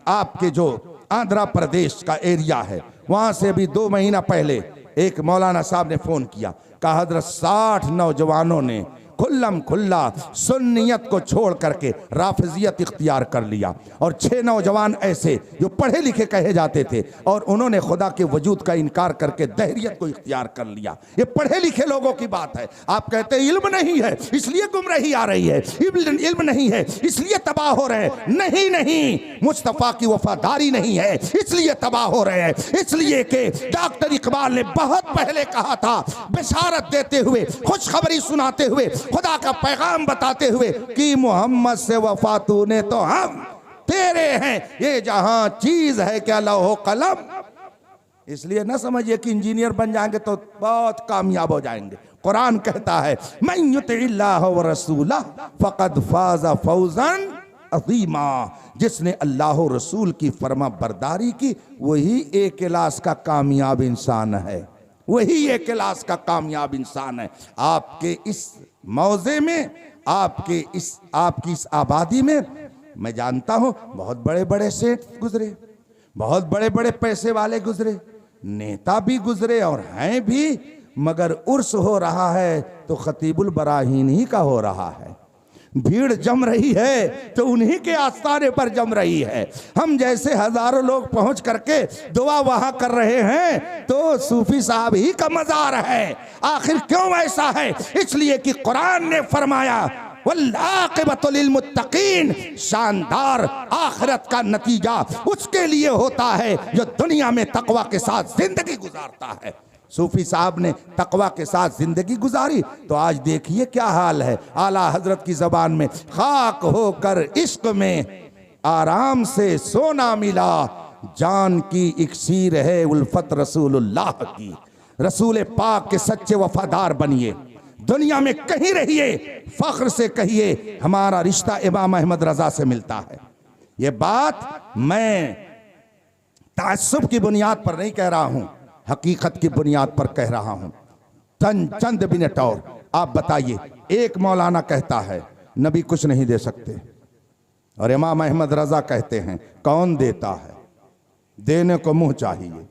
आपके जो आंध्र प्रदेश का एरिया है, वहां से भी 2 महीना पहले एक मौलाना साहब ने फोन किया, कहा हजरत 60 नौजवानों ने खुल्ला सुन्नियत को छोड़ करके राफिजियत इख्तियार कर लिया और 6 नौजवान ऐसे जो पढ़े लिखे कहे जाते थे और उन्होंने खुदा के वजूद का इनकार करके दहरियत को इख्तियार कर लिया। ये पढ़े लिखे लोगों की बात है। आप कहते हैं इल्म नहीं है इसलिए गुमराही आ रही है, इल्म नहीं है इसलिए तबाह हो रहे हैं। नहीं, मुस्तफ़ा की वफादारी नहीं है इसलिए तबाह हो रहे हैं। इसलिए कि डॉक्टर इकबाल ने बहुत पहले कहा था, बिशारत देते हुए, खुशखबरी सुनाते हुए खुदा का पैगाम बताते हुए कि मोहम्मद से वफा तूने तो हम तेरे हैं, ये जहां चीज है क्या लौह कलम। इसलिए न समझिए कि इंजीनियर बन जाएंगे तो बहुत कामयाब हो जाएंगे। कुरान कहता है मन युतिल्लाह व रसूला फकद फाज़ा फौजन अज़ीमा, जिसने अल्लाह और रसूल की फरमा बरदारी की वही एक क्लास का कामयाब इंसान है, वही एक क्लास का कामयाब इंसान है। आपके इस मौजे में, आपकी इस आबादी में मैं जानता हूं बहुत बड़े बड़े सेठ गुजरे, बहुत बड़े बड़े पैसे वाले गुजरे, नेता भी गुजरे और हैं भी, मगर उर्स हो रहा है तो खतीबुल बराहीन ही का हो रहा है। भीड़ जम रही है तो उन्हीं के आस्थाने पर जम रही है। हम जैसे हजारों लोग पहुंच करके दुआ वहां कर रहे हैं तो सूफी साहब ही का मजार है। आखिर क्यों ऐसा है? इसलिए कि कुरान ने फरमाया वल्लाक़िबतु लिलमुत्तक़ीन, शानदार आखिरत का नतीजा उसके लिए होता है जो दुनिया में तकवा के साथ जिंदगी गुजारता है। सूफी साहब ने तकवा के साथ जिंदगी गुजारी तो आज देखिए क्या हाल है। आला हजरत की जबान में खाक होकर इश्क में आराम से सोना मिला, जान की इक्सीर है उल्फत रसूलुल्लाह की। रसूल पाक के सच्चे वफादार बनिए, दुनिया में कहीं रहिए, फख्र से कहिए हमारा रिश्ता इमाम अहमद रजा से मिलता है। ये बात मैं ताज्जुब की बुनियाद पर नहीं कह रहा हूं, हकीकत की बुनियाद पर कह रहा हूं। चंद मिनट और आप बताइए, एक मौलाना कहता है नबी कुछ नहीं दे सकते और इमाम अहमद रजा कहते हैं कौन देता है, देने को मुंह चाहिए,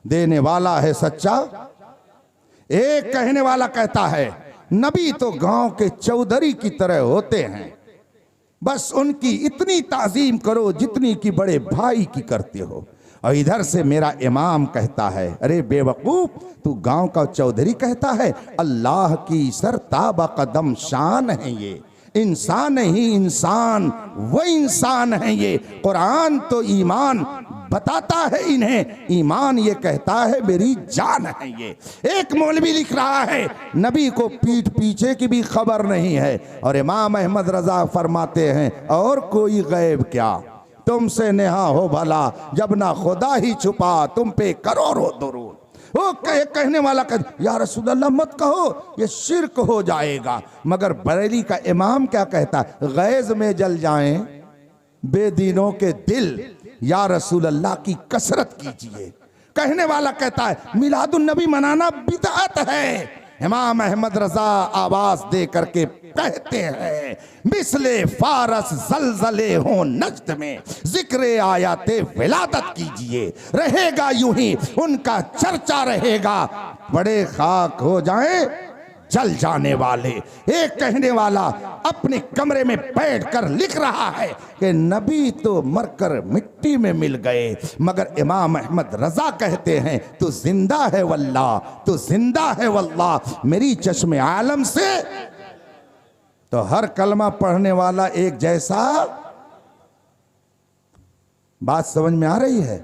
देने वाला है सच्चा। एक कहने वाला कहता है नबी तो गांव के चौधरी की तरह होते हैं, बस उनकी इतनी ताजीम करो जितनी कि बड़े भाई की करते हो। और इधर से मेरा इमाम कहता है अरे बेवकूफ, तू गांव का चौधरी कहता है, अल्लाह की सरताबा कदम शान है ये, इंसान ही इंसान वो इंसान है ये। कुरान तो ईमान बताता है इन्हें, ईमान ये कहता है मेरी जान है ये। एक मौलवी लिख रहा है नबी को पीठ पीछे की भी खबर नहीं है, और इमाम अहमद रजा फरमाते हैं और कोई गैब क्या, तुमसे नेहा हो भला जब ना खुदा ही छुपा तुम पे करोड़ों दुरूद। वो कहने वाला कहता या रसूल अल्लाह मत कहो ये शिर्क हो जाएगा, मगर बरेली का इमाम क्या कहता, गैज में जल जाएं बेदीनों के दिल, या रसूल अल्लाह की कसरत कीजिए। कहने वाला कहता है मिलादुन नबी मनाना बिदअत है। इमाम अहमद रजा आवाज दे करके कहते हैं मिसले फारस जलजले हो नज्द में जिक्र आयाते विलादत कीजिए, रहेगा यूं ही उनका चर्चा रहेगा, बड़े खाक हो जाएं जल जाने वाले। एक कहने वाला अपने कमरे में बैठकर लिख रहा है कि नबी तो मरकर मिट्टी में मिल गए, मगर इमाम अहमद रजा कहते हैं तू जिंदा है वल्लाह, तू जिंदा है वल्लाह मेरी चश्मे आलम से। तो हर कलमा पढ़ने वाला एक जैसा, बात समझ में आ रही है?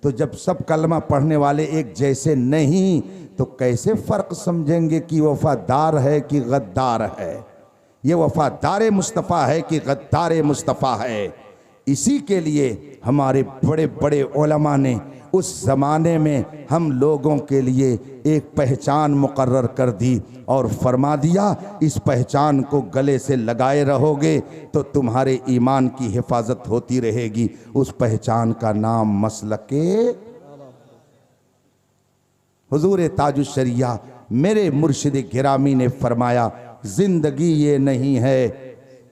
तो जब सब कलमा पढ़ने वाले एक जैसे नहीं तो कैसे फर्क समझेंगे कि वफादार है कि गद्दार है, ये वफादार मुस्तफ़ा है कि गद्दार मुस्तफ़ा है। इसी के लिए हमारे बड़े बड़े उलमा ने उस ज़माने में हम लोगों के लिए एक पहचान मुकर्रर कर दी और फरमा दिया इस पहचान को गले से लगाए रहोगे तो तुम्हारे ईमान की हिफाजत होती रहेगी। उस पहचान का नाम मसलके हुजूर ताजुश शरिया मेरे मुर्शिद गिरामी ने फरमाया जिंदगी ये नहीं है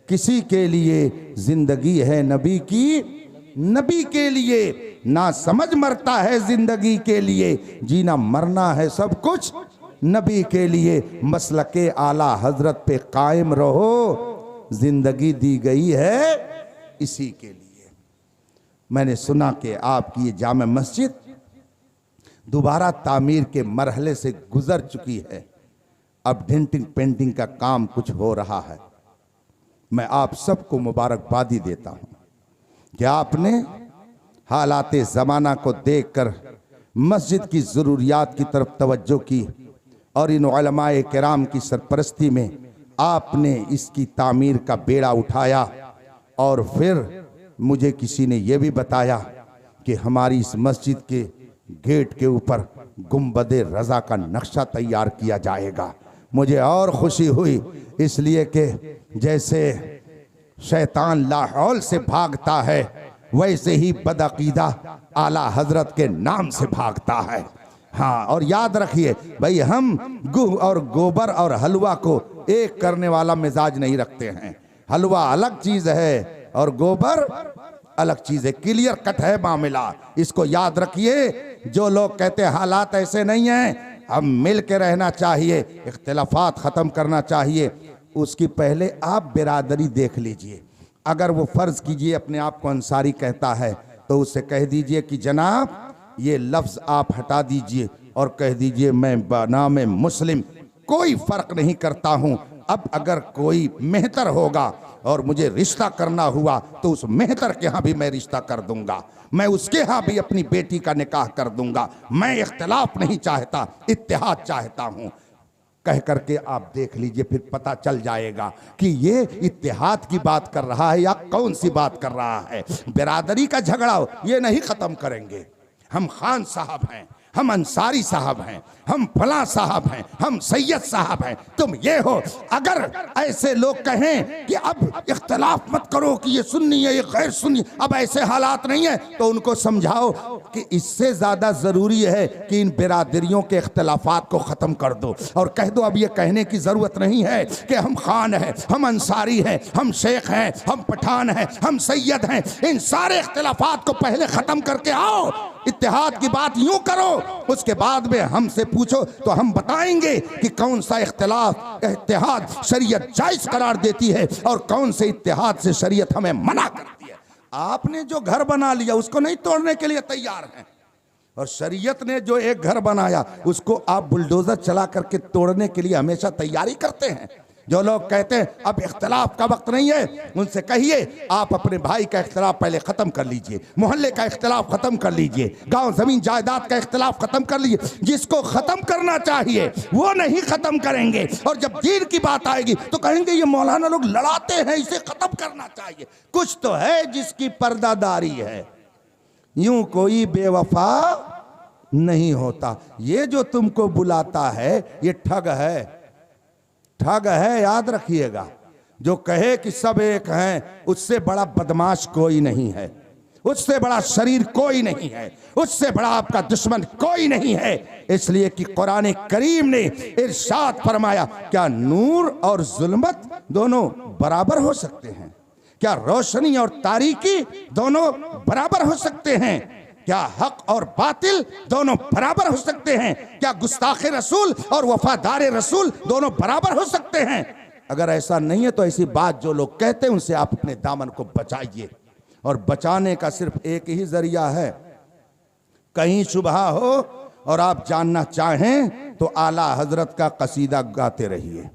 किसी के लिए, जिंदगी है नबी की नबी के लिए। ना समझ मरता है जिंदगी के लिए, जीना मरना है सब कुछ नबी के लिए। मसलके आला हजरत पे कायम रहो, जिंदगी दी गई है इसी के लिए। मैंने सुना कि आपकी ये जामे मस्जिद दोबारा तामीर के मरहले से गुजर चुकी है, अब डेंटिंग पेंटिंग का काम कुछ हो रहा है। मैं आप सबको मुबारकबादी देता हूं कि आपने हालाते ज़माना को देखकर मस्जिद की ज़रूरियात की तरफ तवज्जो की और इन उलमाए किराम की सरपरस्ती में आपने इसकी तामीर का बेड़ा उठाया और फिर मुझे किसी ने यह भी बताया कि हमारी इस मस्जिद के गेट के ऊपर गुंबदे रजा का नक्शा तैयार किया जाएगा। मुझे और खुशी हुई, इसलिए कि जैसे शैतान लाहौल से भागता है वैसे ही बदअकीदा आला हजरत के नाम से भागता है। हाँ, और याद रखिए भाई, हम गुह और गोबर और हलवा को एक करने वाला मिजाज नहीं रखते हैं। हलवा अलग चीज है और गोबर अलग चीज है, क्लियर कट है मामला, इसको याद रखिए। जो लोग कहते हैं हालात ऐसे नहीं हैं, हम मिल के रहना चाहिए, इख्तिलाफात खत्म करना चाहिए, उसकी पहले आप बिरादरी देख लीजिए। अगर वो फर्ज कीजिए अपने आप को अंसारी कहता है तो उससे कह दीजिए कि जनाब ये लफ्ज आप हटा दीजिए और कह दीजिए मैं बनाम मुस्लिम कोई फर्क नहीं करता हूं। अब अगर कोई मेहतर होगा और मुझे रिश्ता करना हुआ तो उस मेहतर के यहाँ भी मैं रिश्ता कर दूंगा, मैं उसके यहाँ भी अपनी बेटी का निकाह कर दूंगा। मैं इख्तिलाफ नहीं चाहता, इत्तेहाद चाहता हूं। कह करके आप देख लीजिए, फिर पता चल जाएगा कि ये इत्तेहाद की बात कर रहा है या कौन सी बात कर रहा है। बिरादरी का झगड़ा ये नहीं खत्म करेंगे। हम खान साहब हैं, हम अंसारी साहब हैं, हम फला साहब हैं, हम सैयद साहब हैं, तुम ये हो। अगर ऐसे लोग कहें कि अब इख्तिलाफ मत करो कि ये सुन्नी है ये गैर सुन्नी, अब ऐसे हालात नहीं है, तो उनको समझाओ कि इससे ज्यादा जरूरी है कि इन बिरादरियों के इख्तिलाफात को खत्म कर दो और कह दो अब ये कहने की जरूरत नहीं है कि हम खान हैं, हम अंसारी हैं, हम शेख हैं, हम पठान हैं, हम सैयद हैं। इन सारे इख्तिलाफात को पहले खत्म करके आओ, इत्तेहाद की बात यूं करो, उसके बाद में हमसे पूछो तो हम बताएंगे कि कौन सा इत्तेहाद शरीयत जायज करार देती है और कौन से इत्तेहाद से शरीयत हमें मना करती है। आपने जो घर बना लिया उसको नहीं तोड़ने के लिए तैयार हैं, और शरीयत ने जो एक घर बनाया उसको आप बुलडोजर चला करके तोड़ने के लिए हमेशा तैयारी करते हैं। जो लोग कहते हैं अब इख्तिलाफ का वक्त नहीं है, उनसे कहिए आप अपने भाई का इख्तिलाफ पहले खत्म कर लीजिए, मोहल्ले का इख्तिलाफ खत्म कर लीजिए, गांव जमीन जायदाद का इख्तिलाफ खत्म कर लीजिए। जिसको खत्म करना चाहिए वो नहीं खत्म करेंगे, और जब दीन की बात आएगी तो कहेंगे ये मौलाना लोग लड़ाते हैं, इसे खत्म करना चाहिए। कुछ तो है जिसकी पर्दादारी है, यूं कोई बेवफा नहीं होता। ये जो तुमको बुलाता है ये ठग है, ठग है, याद रखिएगा। जो कहे कि सब एक हैं, उससे बड़ा बदमाश कोई नहीं है, उससे बड़ा शरीर कोई नहीं है, उससे बड़ा आपका दुश्मन कोई नहीं है। इसलिए कि कुरान करीम ने इरशाद फरमाया, क्या नूर और जुल्मत दोनों बराबर हो सकते हैं? क्या रोशनी और तारीकी दोनों बराबर हो सकते हैं? क्या हक और बातिल दोनों बराबर हो सकते हैं? क्या गुस्ताखे रसूल और वफादार रसूल दोनों बराबर हो सकते हैं? अगर ऐसा नहीं है तो ऐसी बात जो लोग कहते हैं उनसे आप अपने दामन को बचाइए, और बचाने का सिर्फ एक ही जरिया है। कहीं शुबहा हो और आप जानना चाहें तो आला हजरत का कसीदा गाते रहिए,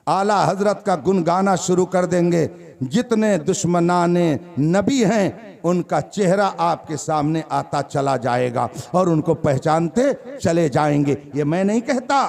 आला हजरत का गुन गाना शुरू कर देंगे। जितने दुश्मनाने नबी हैं उनका चेहरा आपके सामने आता चला जाएगा और उनको पहचानते चले जाएंगे। ये मैं नहीं कहता,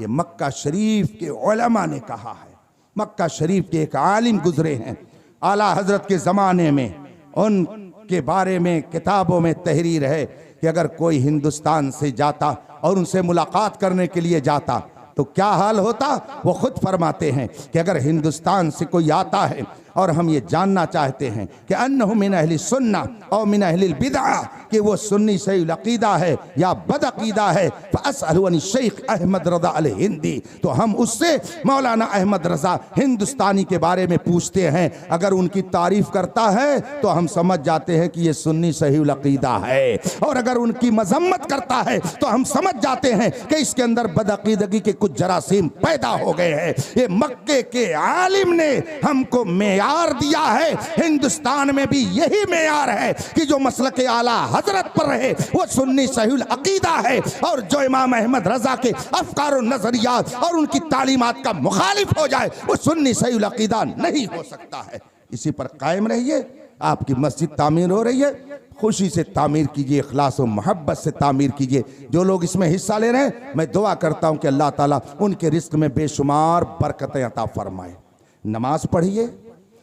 ये मक्का शरीफ के उलमा ने कहा है। मक्का शरीफ के एक आलिम गुजरे हैं आला हजरत के ज़माने में, उनके बारे में किताबों में तहरीर है कि अगर कोई हिंदुस्तान से जाता और उनसे मुलाकात करने के लिए जाता तो क्या हाल होता। वो खुद फरमाते हैं कि अगर हिंदुस्तान से कोई आता है और हम ये जानना चाहते हैं कि अन्नहु मिन अहली सुन्ना और मिन अहलिल बिदअ, कि वो सुन्नी सही अकीदा है या बदअकीदा है, फअसअलु अन शेख अहमद रज़ा अल हिंदी, तो हम उससे मौलाना अहमद रज़ा हिंदुस्तानी के बारे में पूछते हैं। अगर उनकी तारीफ करता है तो हम समझ जाते हैं कि ये सुन्नी सही अकीदा है, और अगर उनकी मजम्मत करता है तो हम समझ जाते हैं कि इसके अंदर बदअकीदगी के कुछ जरासीम पैदा हो गए हैं। ये मक्के के आलिम ने हमको मेयार दिया है, हिंदुस्तान में भी यही मेयार है कि जो मसलक आला हजरत पर रहे वो सुन्नी सही अकीदा है, और जो इमाम अहमद रजा के अफकार और नजरियात और उनकी तालीमात का मुखालिफ हो जाए वो सुन्नी सही अकीदा नहीं हो सकता है। इसी पर कायम रहिए। आपकी मस्जिद तामीर हो रही है, खुशी से तामीर कीजिए, इखलास और मोहब्बत से तामीर कीजिए। जो लोग इसमें हिस्सा ले रहे हैं, मैं दुआ करता हूं कि अल्लाह ताला उनके रिस्क में बेशुमार बरकतें अता फरमाए। नमाज पढ़िए,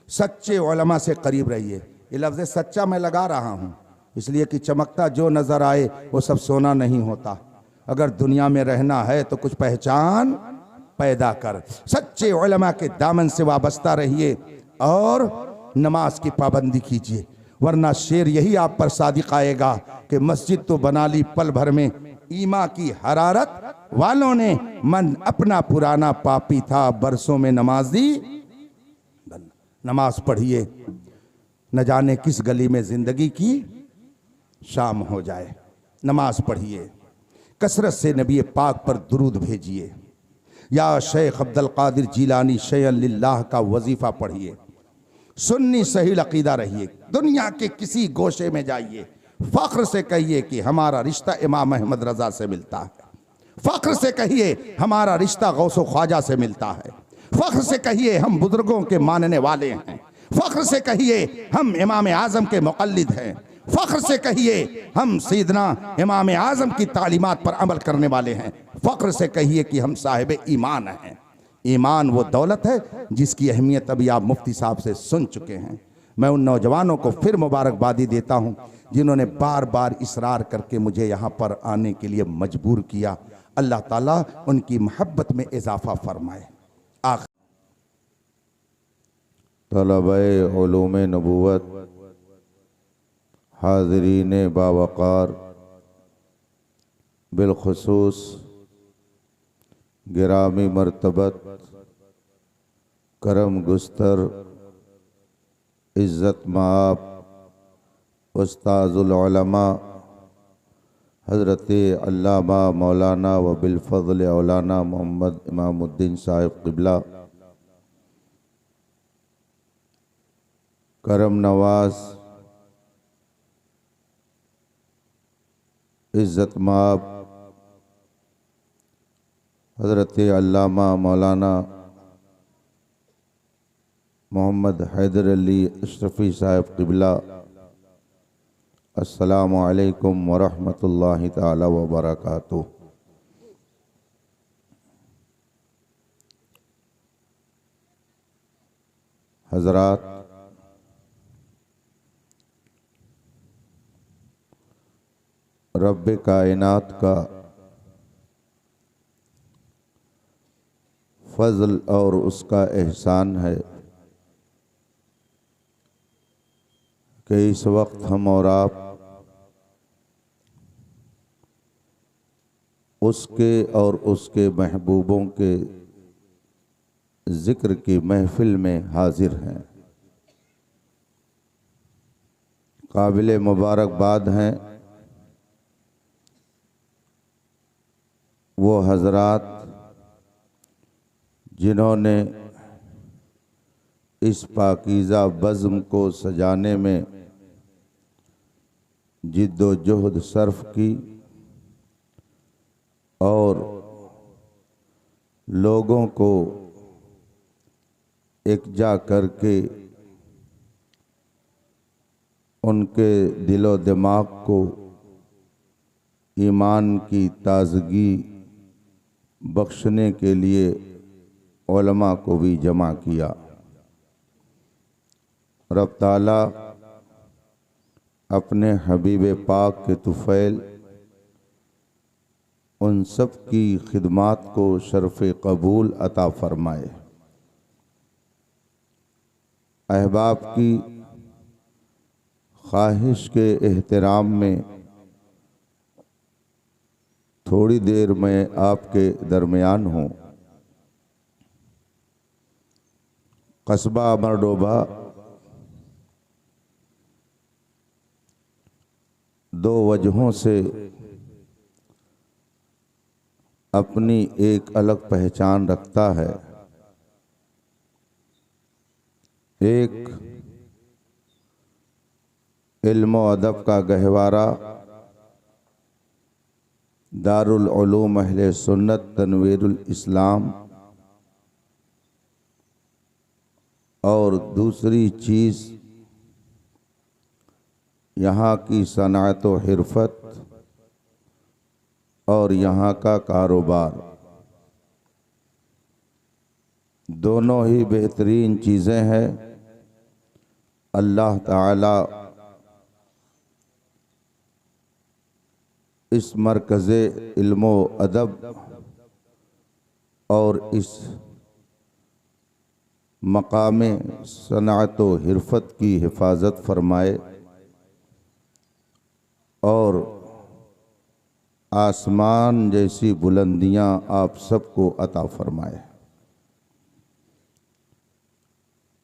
सच्चे उलमा से करीब रहिए। ये लफ्ज़ सच्चा मैं लगा रहा हूँ इसलिए कि चमकता जो नज़र आए वो सब सोना नहीं होता। अगर दुनिया में रहना है तो कुछ पहचान पैदा कर, सच्चे उलमा के दामन से वाबस्ता रहिए और नमाज की पाबंदी कीजिए, वरना शेर यही आप पर सादिक आएगा कि मस्जिद तो बना ली पल भर में, ईमा की हरारत वालों ने मन अपना पुराना पापी था, बरसों में नमाजी। नमाज पढ़िए, न जाने किस गली में जिंदगी की शाम हो जाए। नमाज पढ़िए, कसरत से नबी पाक पर दुरूद भेजिए। या शेख अब्दुल कादिर जीलानी शयन लिल्लाह का वजीफा पढ़िए। सुन्नी सही अकीदा रहिए, दुनिया के किसी गोशे में जाइए, फख्र से कहिए कि हमारा रिश्ता इमाम अहमद रजा से मिलता है। फख्र से कहिए हमारा रिश्ता गौसो ख्वाजा से मिलता है। फख्र से कहिए हम बुजुर्गों के मानने वाले हैं। फख्र से कहिए हम इमाम आज़म के मुक़ल्लिद हैं। फख्र से कहिए हम सैयदना इमाम आज़म की तालीमात पर अमल करने वाले हैं। फख्र से कहिए कि हम साहिब ईमान हैं। ईमान वो दौलत है जिसकी अहमियत अभी आप मुफ्ती साहब से सुन चुके हैं। मैं उन नौजवानों को फिर मुबारकबादी देता हूँ जिन्होंने बार बार इसरार करके मुझे यहाँ पर आने के लिए मजबूर किया। अल्लाह ताला उनकी मोहब्बत में इजाफा फरमाए। तलबे उलूम नबूवत, हाज़रीन बावक़ार, बिलख़ुसूस गिरामी मर्तबत, करम गुस्तर, इज़्ज़त माब, उस्ताज़ुल उलमा हज़रत अल्लामा मौलाना व बिलफ़ज़ल औलाना मोहम्मद इमामुद्दीन साहिब क़िबला, करम नवाज, इज़्ज़त माब हज़रत अल्लामा मौलाना मोहम्मद हैदर अली अशरफ़ी साहिब क़िबला, अस्सलामु अलैकुम व रहमतुल्लाहि ताला व बरकातुहू। हज़रात, रब्बे कायनात का फज़ल और उसका एहसान है कि इस वक्त हम और आप उसके और उसके महबूबों के ज़िक्र की महफिल में हाजिर हैं। काबिल मुबारकबाद हैं वो हज़रात जिन्होंने इस पाकीज़ा बज़्म को सजाने में जिद्दोजहद सर्फ की और लोगों को एकजा करके उनके दिलो दिमाग को ईमान की ताज़गी बख्शने के लिए उलमा को भी जमा किया। रब ताला अपने हबीब पाक के तुफ़ैल उन सब की खिदमात को शर्फ़ कबूल अता फ़रमाए। अहबाब की ख्वाहिश के एहतराम में थोड़ी देर में आपके दरमियान हूँ। कस्बा मरडोबा दो वजहों से अपनी एक अलग पहचान रखता है। एक इल्म व अदब का गहवारा दारुल उलूम अहले सुन्नत तनवीरुल इस्लाम, और दूसरी चीज़ यहाँ की सनाअत व हिरफत और यहाँ का कारोबार दोनों ही बेहतरीन चीज़ें हैं। अल्लाह ताला इस मरकज़े इल्मो अदब और इस मकाम सनाअत व हिरफत की हिफाजत फरमाए और आसमान जैसी बुलंदियां आप सबको अता फरमाए।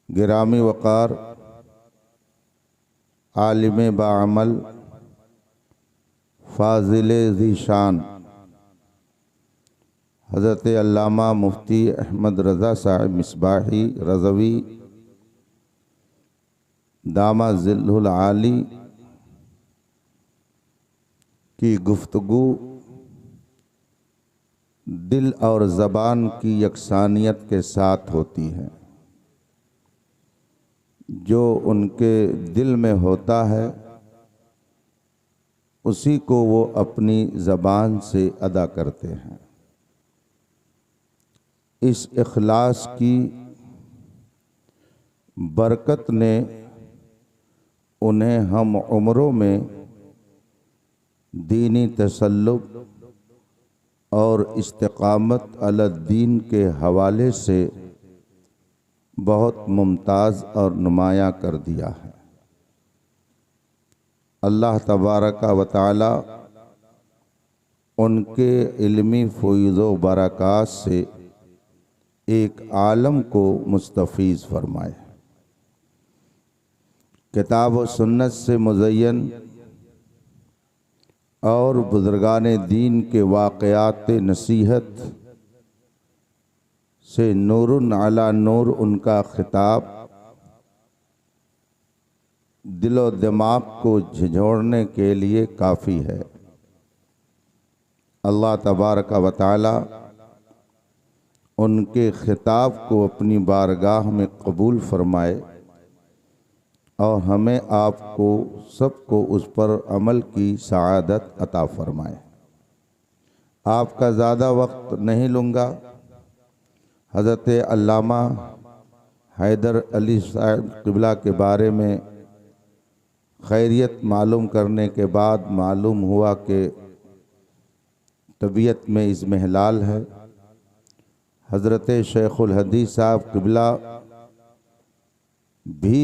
गिरामी वक़ार आलिम बाअमल फाजिल ज़ीशान हज़रत अल्लामा मुफ्ती अहमद रज़ा साहिब मिसबाही रज़वी दामा ज़िल्लुल आली की गुफ्तगू दिल और ज़बान की यकसानियत के साथ होती है। जो उनके दिल में होता है उसी को वो अपनी ज़बान से अदा करते हैं। इस इखलास की बरकत ने उन्हें हम उम्रों में दीनी तसल्लुब और इस्तिकामत अला दीन के हवाले से बहुत मुमताज़ और नुमायाँ कर दिया है। अल्लाह तबारक व तआला उनके इल्मी फ़ैज़ व बरक़ात से एक आलम को मुस्तफ़ीज़ फरमाए। किताब व सुन्नत से मुज़य्यन और बुज़ुर्गान दीन के वाक़यात नसीहत से नूरुन अला नूर उनका खिताब दिलो दिमाग को झिझोड़ने के लिए काफ़ी है। अल्लाह तबारक व तआला उनके खिताब को अपनी बारगाह में कबूल फरमाए और हमें आपको सबको उस पर अमल की सआदत अता फरमाए। आपका ज़्यादा वक्त नहीं लूँगा। हज़रत अल्लामा हैदर अली साहब क़िबला के बारे में खैरियत मालूम करने के बाद मालूम हुआ कि तबीयत में इज़्मिहलाल है। हज़रत शेखुल हदीस साहब क़िबला भी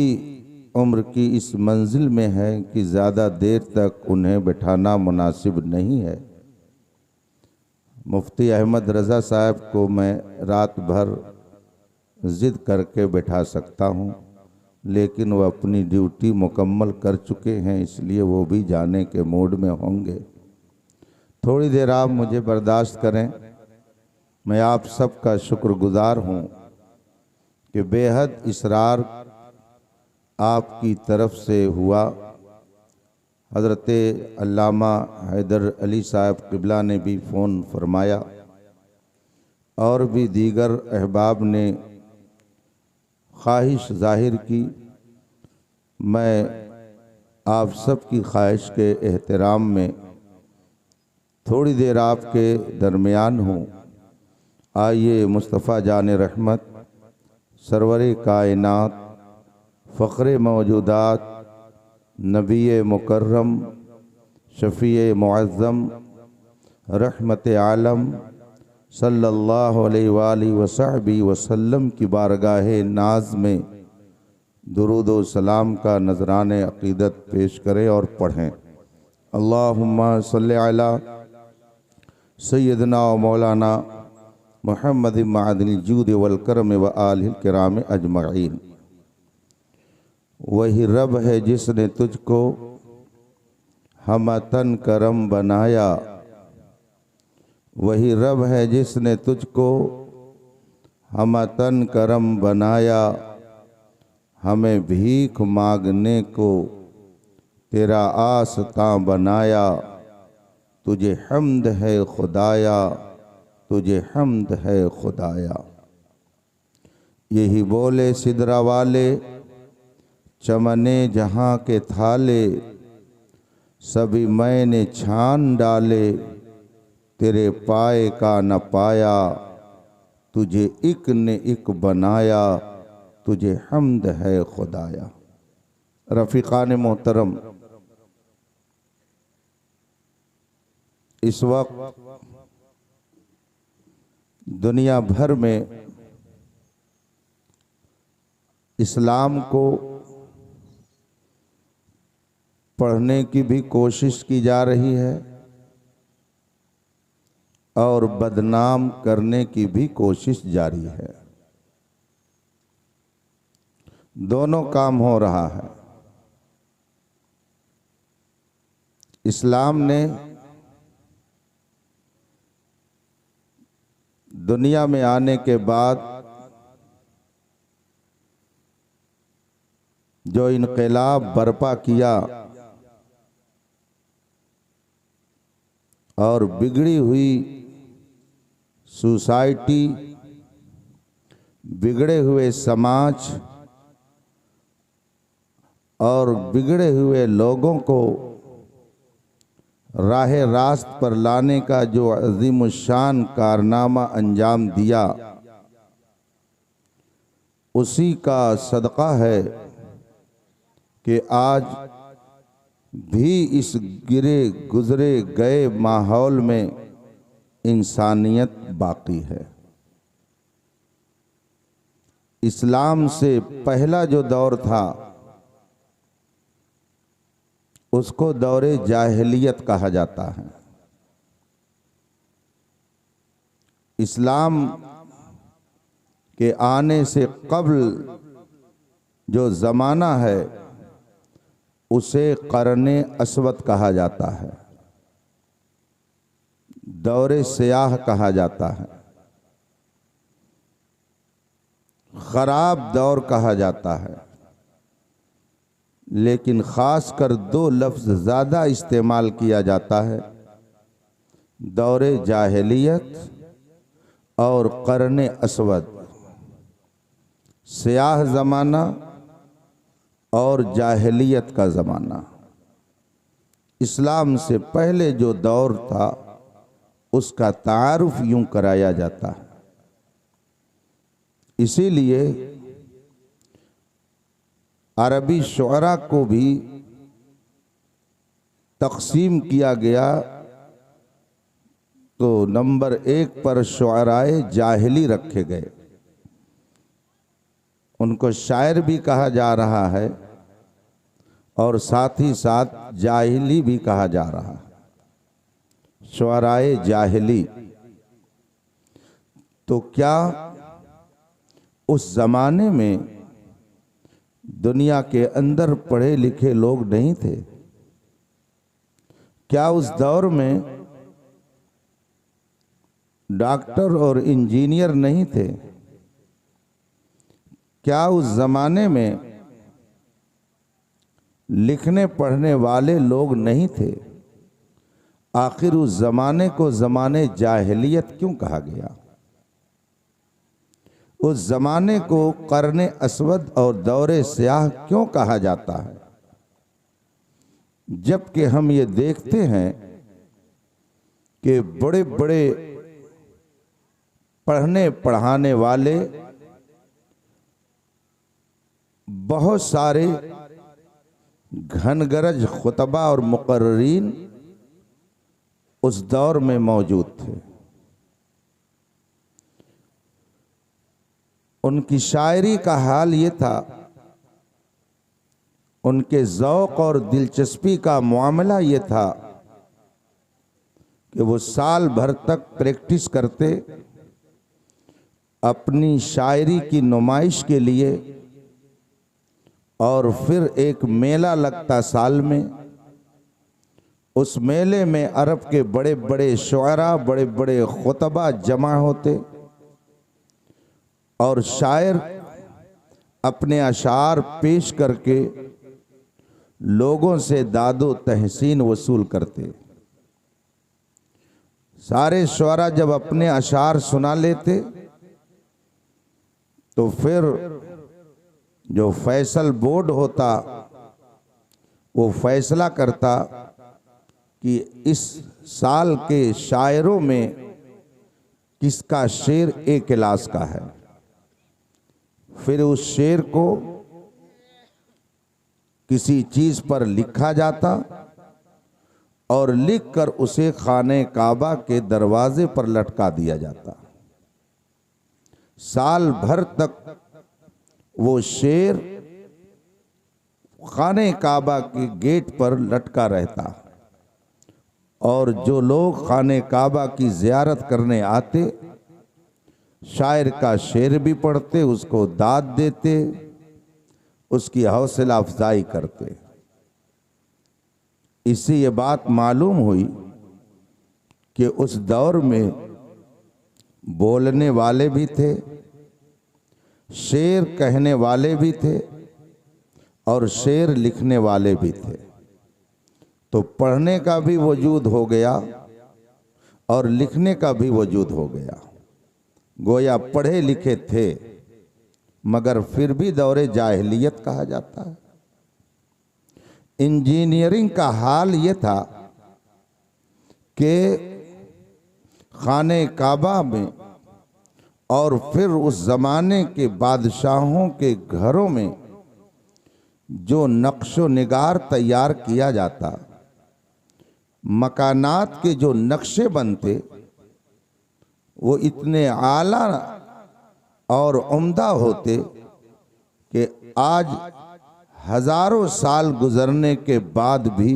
उम्र की इस मंजिल में है कि ज़्यादा देर तक उन्हें बैठाना मुनासिब नहीं है। मुफ्ती अहमद रज़ा साहब को मैं रात भर ज़िद करके बैठा सकता हूँ, लेकिन वह अपनी ड्यूटी मुकम्मल कर चुके हैं, इसलिए वो भी जाने के मूड में होंगे। थोड़ी देर आप मुझे बर्दाश्त करें। मैं आप सबका शुक्रगुज़ार हूँ कि बेहद इसरार आपकी तरफ से हुआ। हज़रत अल्लामा हैदर अली साहब क़िबला ने भी फ़ोन फरमाया और भी दीगर अहबाब ने ख्वाहिश ज़ाहिर की। मैं आप सब की ख्वाहिश के एहतराम में थोड़ी देर आपके दरमियान हूँ। आइए मुस्तफ़ा जान रहमत सरवर कायनात फ़ख्र मौजूदात नबी मुकर्रम शफ़ी मुअज़्ज़म रहमत आलम सल्लल्लाहु अलैहि वसहबी वसल्लम की बारगाह नाज में दुरूद व सलाम का नजरान अक़ीदत पेश करें और पढ़ें। अल्लाहुम्मा सल्लि अला सय्यदना व मौलाना मुहम्मद मअदिल जूद वल करम व आलिल किराम अजमईन। वही रब है जिसने तुझको हमतन करम बनाया, वही रब है जिसने तुझको हमतन करम बनाया। हमें भीख मांगने को तेरा आस्ता बनाया। तुझे हम्द है खुदाया, तुझे हम्द है खुदाया। यही बोले सिदरा वाले चमने जहाँ के थाले, सभी मैंने छान डाले, तेरे पाए का न पाया, तुझे एक ने एक बनाया, तुझे हम्द है खुदाया। रफ़ीक़ान मोहतरम, इस वक्त दुनिया भर में इस्लाम को पढ़ने की भी कोशिश की जा रही है और बदनाम करने की भी कोशिश जारी है। दोनों काम हो रहा है। इस्लाम ने दुनिया में आने के बाद जो इनकलाब बर्पा किया और बिगड़ी हुई सोसाइटी, बिगड़े हुए समाज और बिगड़े हुए लोगों को राह रास्त पर लाने का जो अज़ीमुश्शान कारनामा अंजाम दिया, उसी का सदका है कि आज भी इस गिरे गुजरे गए माहौल में इंसानियत बाकी है। इस्लाम से पहला जो दौर था उसको दौरे जाहिलियत कहा जाता है। इस्लाम के आने से कब्ल जो ज़माना है उसे क़र्ने अस्वद कहा जाता है, दौरे सियाह कहा जाता है, ख़राब दौर कहा जाता है। लेकिन ख़ास कर दो लफ्ज़ ज़्यादा इस्तेमाल किया जाता है, दौरे जाहिलियत और क़र्ने अस्वद। सियाह ज़माना और जाहिलियत का ज़माना। इस्लाम से पहले जो दौर था उसका तारुफ यूं कराया जाता है। इसीलिए अरबी शुअरा को भी तक़सीम किया गया, तो नंबर 1 पर शुअराए जाहिली रखे गए। उनको शायर भी कहा जा रहा है और साथ ही साथ जाहिली भी कहा जा रहा है, शुअराए जाहिली। तो क्या उस ज़माने में दुनिया के अंदर पढ़े लिखे लोग नहीं थे? क्या उस दौर में डॉक्टर और इंजीनियर नहीं थे? क्या उस ज़माने में लिखने पढ़ने वाले लोग नहीं थे? आखिर उस ज़माने को ज़माने जाहिलियत क्यों कहा गया? उस ज़माने को क़र्ने अस्वद और दौरे स्याह क्यों कहा जाता है? जबकि हम ये देखते हैं कि बड़े बड़े पढ़ने पढ़ाने वाले बहुत सारे घनगरज खुतबा और मुकर्रीन उस दौर में मौजूद थे। उनकी शायरी का हाल ये था, उनके ज़ौक़ और दिलचस्पी का मामला ये था कि वो साल भर तक प्रैक्टिस करते अपनी शायरी की नुमाइश के लिए, और फिर एक मेला लगता साल में। उस मेले में अरब के बड़े बड़े शुअरा, बड़े बड़े खुतबा जमा होते और शायर अपने अशार पेश करके लोगों से दादो तहसीन वसूल करते। सारे शुअरा जब अपने अशार सुना लेते तो फिर जो फैसल बोर्ड होता वो फैसला करता कि इस साल के शायरों में किसका शेर ए क्लास का है। फिर उस शेर को किसी चीज पर लिखा जाता और लिखकर उसे खाने काबा के दरवाजे पर लटका दिया जाता। साल भर तक वो शेर खाने काबा के गेट पर लटका रहता और जो लोग खाने काबा की ज़ियारत करने आते शायर का शेर भी पढ़ते, उसको दाद देते, उसकी हौसला अफजाई करते। इससे ये बात मालूम हुई कि उस दौर में बोलने वाले भी थे, शेर कहने वाले भी थे और शेर लिखने वाले भी थे। तो पढ़ने का भी वजूद हो गया और लिखने का भी वजूद हो गया। गोया पढ़े लिखे थे मगर फिर भी दौरे जाहिलियत कहा जाता है। इंजीनियरिंग का हाल ये था कि खाने काबा में और फिर उस ज़माने के बादशाहों के घरों में जो नक्शो निगार तैयार किया जाता, मकानात के जो नक्शे बनते वो इतने आला और उम्दा होते कि आज हजारों साल गुजरने के बाद भी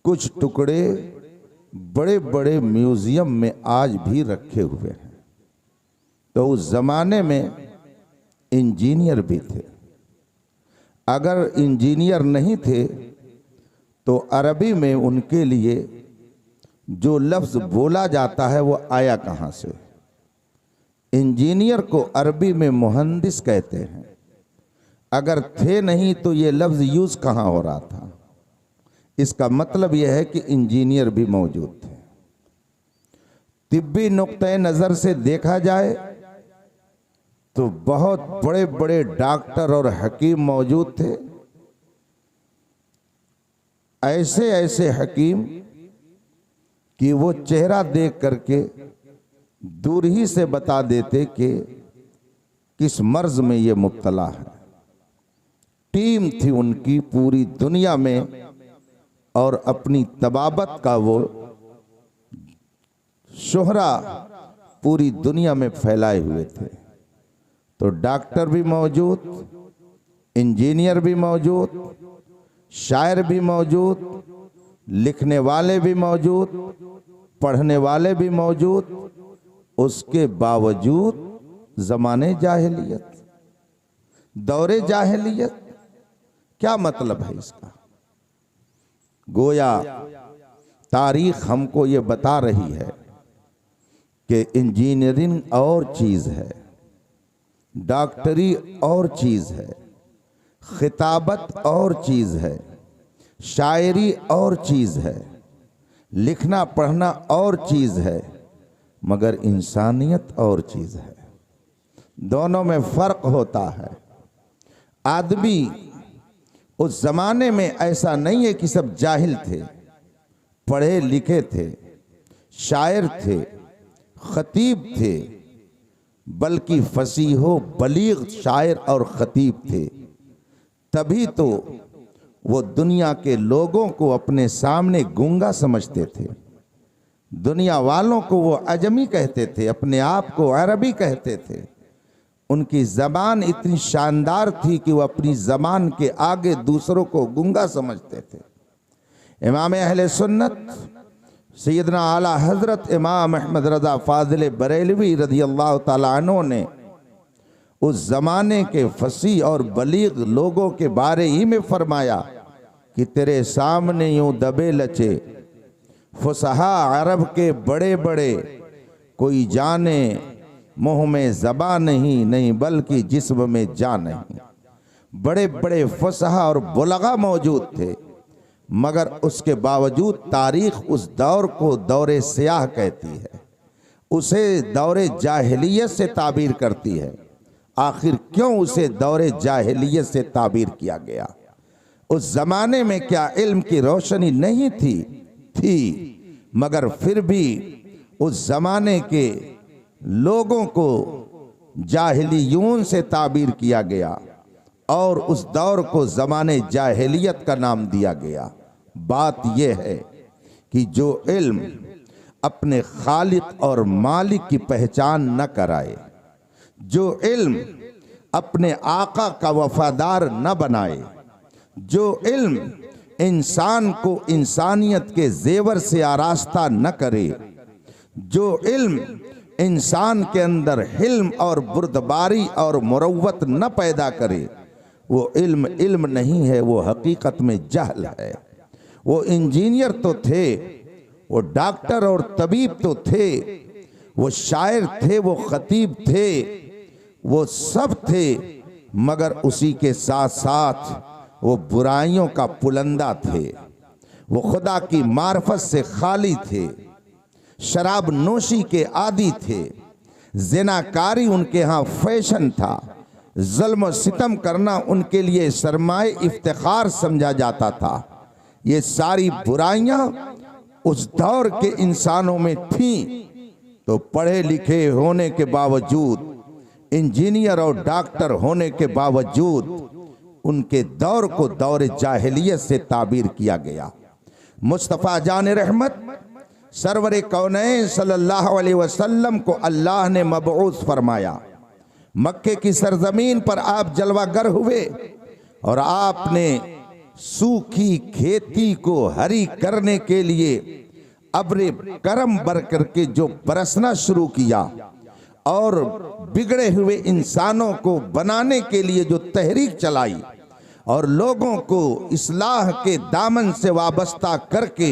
कुछ टुकड़े बड़े बड़े म्यूजियम में आज भी रखे हुए हैं। तो उस ज़माने में इंजीनियर भी थे। अगर इंजीनियर नहीं थे तो अरबी में उनके लिए जो लफ्ज़ बोला जाता है वो आया कहाँ से। इंजीनियर को अरबी में मुहंदिस कहते हैं। अगर थे नहीं तो ये लफ्ज़ यूज़ कहाँ हो रहा था। इसका मतलब यह है कि इंजीनियर भी मौजूद थे। तिब्बी नुक्ते नज़र से देखा जाए तो बहुत बड़े बड़े डॉक्टर और हकीम मौजूद थे। ऐसे ऐसे हकीम कि वो चेहरा देख करके दूर ही से बता देते कि किस मर्ज में ये मुब्तला है। टीम थी उनकी पूरी दुनिया में और अपनी तबाबत का वो शोहरा पूरी दुनिया में फैलाए हुए थे। तो डॉक्टर भी मौजूद, इंजीनियर भी मौजूद, शायर भी मौजूद, लिखने वाले भी मौजूद, पढ़ने वाले भी मौजूद। उसके बावजूद ज़माने जाहिलियत, दौरे जाहिलियत। क्या मतलब है इसका? गोया तारीख हमको ये बता रही है कि इंजीनियरिंग और चीज़ है, डॉक्टरी और चीज़ है, खिताबत और चीज़ है, शायरी और चीज़ है, लिखना पढ़ना और चीज़ है, मगर इंसानियत और चीज़ है। दोनों में फ़र्क होता है। आदमी उस ज़माने में ऐसा नहीं है कि सब जाहिल थे, पढ़े लिखे थे, शायर थे, खतीब थे, बल्कि फसीहो बलीग शायर और खतीब थे। तभी तो वो दुनिया के लोगों को अपने सामने गूंगा समझते थे। दुनिया वालों को वो अजमी कहते थे, अपने आप को अरबी कहते थे। उनकी ज़बान इतनी शानदार थी कि वो अपनी ज़बान के आगे दूसरों को गूंगा समझते थे। इमाम अहले सुन्नत सैयदना आला हज़रत इमाम अहमद रज़ा फ़ाज़िल बरेलवी रज़ी अल्लाह ताला अन्हु ने उस ज़माने के फसी और बलीग लोगों के बारे ही में फरमाया कि तेरे सामने यूं दबे लचे फुसहा अरब के बड़े बड़े, कोई जाने मुँह में ज़बान नहीं, नहीं बल्कि जिस्म में जान नहीं। बड़े बड़े फुसहा और बुलगा मौजूद थे, मगर उसके बावजूद तारीख़ उस दौर को दौरे सियाह कहती है, उसे दौरे जाहिलियत से ताबीर करती है। आखिर क्यों उसे दौरे जाहिलियत से ताबीर किया गया? उस ज़माने में क्या इल्म की रोशनी नहीं थी? थी, मगर फिर भी उस जमाने के लोगों को जाहिलियून से ताबीर किया गया और उस दौर को ज़माने जाहिलियत का नाम दिया गया। बात यह है कि जो इल्म अपने खालिक और मालिक की पहचान न कराए, जो इल्म अपने आका का वफादार न बनाए, जो इल्म इंसान को इंसानियत के जेवर से आरास्ता न करे, जो इल्म इंसान के अंदर हिल्म और बुर्दबारी और मुरव्वत न पैदा करे, वो इल्म इल्म नहीं है, वो हकीकत में जहल है। वो इंजीनियर तो थे, वो डॉक्टर और तबीब तो थे, वो शायर थे, वो खतीब थे, वो सब थे, मगर उसी के साथ साथ वो बुराइयों का पुलंदा थे। वो खुदा की मार्फत से खाली थे, शराब नोशी के आदी थे, ज़िनाकारी उनके यहाँ फैशन था, ज़ुल्म सितम करना उनके लिए सरमाए इफ्तिखार समझा जाता था। ये सारी बुराइयां उस दौर के इंसानों में थीं, तो पढ़े लिखे होने के बावजूद, इंजीनियर और डॉक्टर होने के बावजूद उनके दौर को दौर जाहिलियत से ताबीर किया गया। मुस्तफ़ा जान रहमत सरवर कौनैन सल्लल्लाहु अलैहि वसल्लम को अल्लाह ने मबऊस फरमाया। मक्के की सरजमीन पर आप जलवागर हुए और आपने सूखी खेती को हरी करने के लिए अब्रे करम बर करके जो बरसना शुरू किया और बिगड़े हुए इंसानों को बनाने के लिए जो तहरीक चलाई और लोगों को इस्लाह के दामन से वाबस्ता करके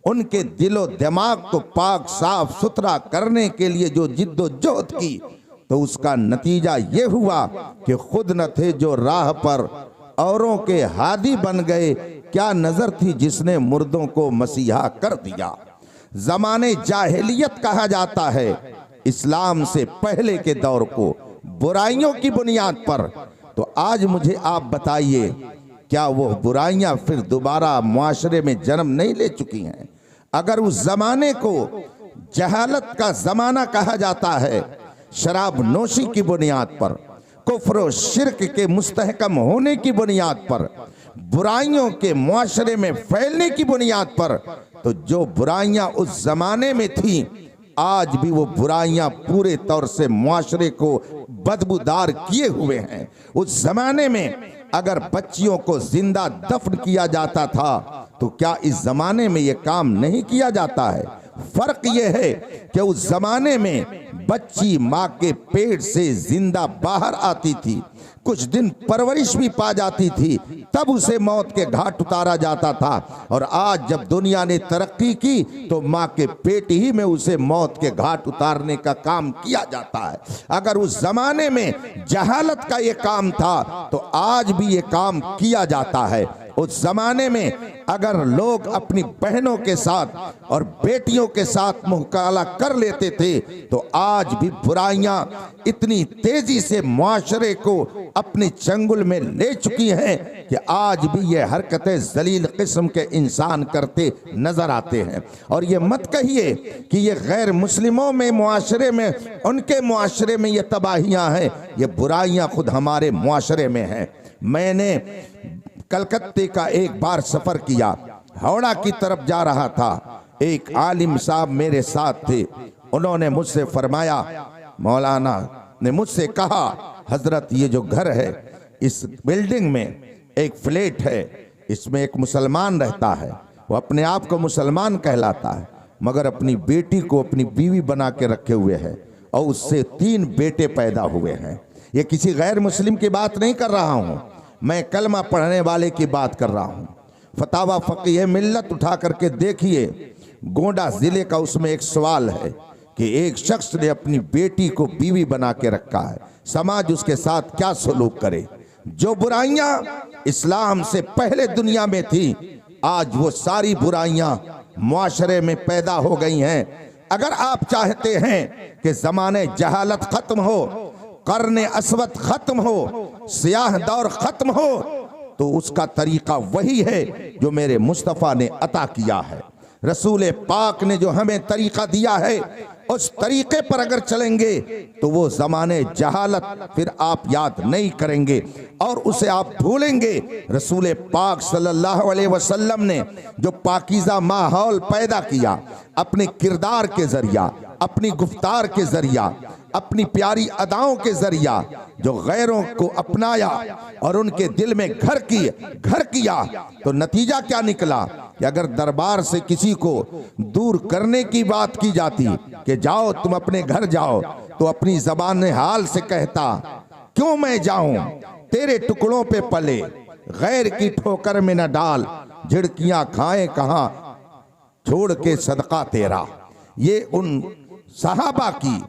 उनके दिलो दिमाग को पाक साफ सुथरा करने के लिए जो जिद्दोजहद की, तो उसका नतीजा ये हुआ कि खुद न थे जो राह पर औरों के हादी बन गए। क्या नजर थी जिसने मुर्दों को मसीहा कर दिया। जमाने जाहिलियत कहा जाता है इस्लाम से पहले के दौर को, बुराइयों की बुनियाद पर। तो आज मुझे आप बताइए, क्या वो बुराइयां फिर दोबारा मुआशरे में जन्म नहीं ले चुकी हैं? अगर उस जमाने को जहालत का जमाना कहा जाता है, शराब नोशी की बुनियाद पर, कुफ्र और शिर्क के मुस्तहकम होने की बुनियाद पर, बुराइयों के मुआशरे में फैलने की बुनियाद पर, तो जो बुराइयां उस जमाने में थी, आज भी वो बुराइयां पूरे तौर से मुआशरे को बदबूदार किए हुए हैं। उस जमाने में अगर बच्चियों को जिंदा दफन किया जाता था, तो क्या इस जमाने में ये काम नहीं किया जाता है? फर्क ये है कि उस जमाने में बच्ची माँ के पेट से जिंदा बाहर आती थी, कुछ दिन परवरिश भी पा जाती थी, तब उसे मौत के घाट उतारा जाता था। और आज जब दुनिया ने तरक्की की, तो माँ के पेट ही में उसे मौत के घाट उतारने का काम किया जाता है। अगर उस जमाने में जहालत का ये काम था, तो आज भी ये काम किया जाता है। उस जमाने में अगर लोग अपनी बहनों के साथ और बेटियों के साथ मुकाला कर लेते थे, तो आज भी बुराइयां इतनी तेजी से मुआशरे को अपने चंगुल में ले चुकी हैं कि आज भी ये हरकतें जलील किस्म के इंसान करते नजर आते हैं। और ये मत कहिए कि ये गैर मुस्लिमों में मुआशरे में, उनके मुआशरे में ये तबाहियां हैं, ये बुराइयां खुद हमारे मुआशरे में हैं। मैंने कलकत्ते का एक बार सफर किया, हावड़ा की तरफ जा रहा था। एक आलिम साहब मेरे साथ थे। उन्होंने मुझसे फरमाया, मौलाना ने मुझसे कहा, हजरत ये जो घर है, इस बिल्डिंग में एक फ्लैट है, इसमें एक मुसलमान रहता है। वो अपने आप को मुसलमान कहलाता है, मगर अपनी बेटी को अपनी बीवी बना के रखे हुए है और उससे 3 बेटे पैदा हुए हैं। ये किसी गैर मुस्लिम की बात नहीं कर रहा हूँ, मैं कलमा पढ़ने वाले की बात कर रहा हूँ। फतावा फ़क़ीह मिल्लत उठा करके देखिए, गोंडा ज़िले का उसमें एक सवाल है कि एक शख्स ने अपनी बेटी को बीवी बना के रखा है, समाज उसके साथ क्या सलूक करे। जो बुराइयां इस्लाम से पहले दुनिया में थी, आज वो सारी बुराइयां मुआशरे में पैदा हो गई हैं। अगर आप चाहते हैं कि ज़माने जहालत ख़त्म हो, कर्ने असवद ख़त्म हो, सियाह दौर ख़त्म हो, तो उसका तरीका वही है जो मेरे मुस्तफ़ा ने अता किया है। रसूल पाक ने जो हमें तरीका दिया है उस तरीके पर अगर चलेंगे तो वो ज़माने जहालत फिर आप याद नहीं करेंगे और उसे आप भूलेंगे। रसूल पाक सल्लल्लाहु अलैहि वसल्लम ने जो पाकीज़ा माहौल पैदा किया अपने किरदार के जरिया, अपनी गुफ्तार के जरिया, अपनी प्यारी अदाओं के जरिया जो गैरों को अपनाया और उनके दिल में घर किया तो नतीजा क्या निकला कि अगर दरबार से किसी को दूर करने की बात की जाती कि जाओ तुम अपने घर जाओ, तो अपनी ज़बान हाल से कहता क्यों मैं जाऊं, तेरे टुकड़ों पे पले गैर की ठोकर में न डाल, झिड़कियां खाए कहां छोड़ के सदका तेरा। ये उन सहाबा की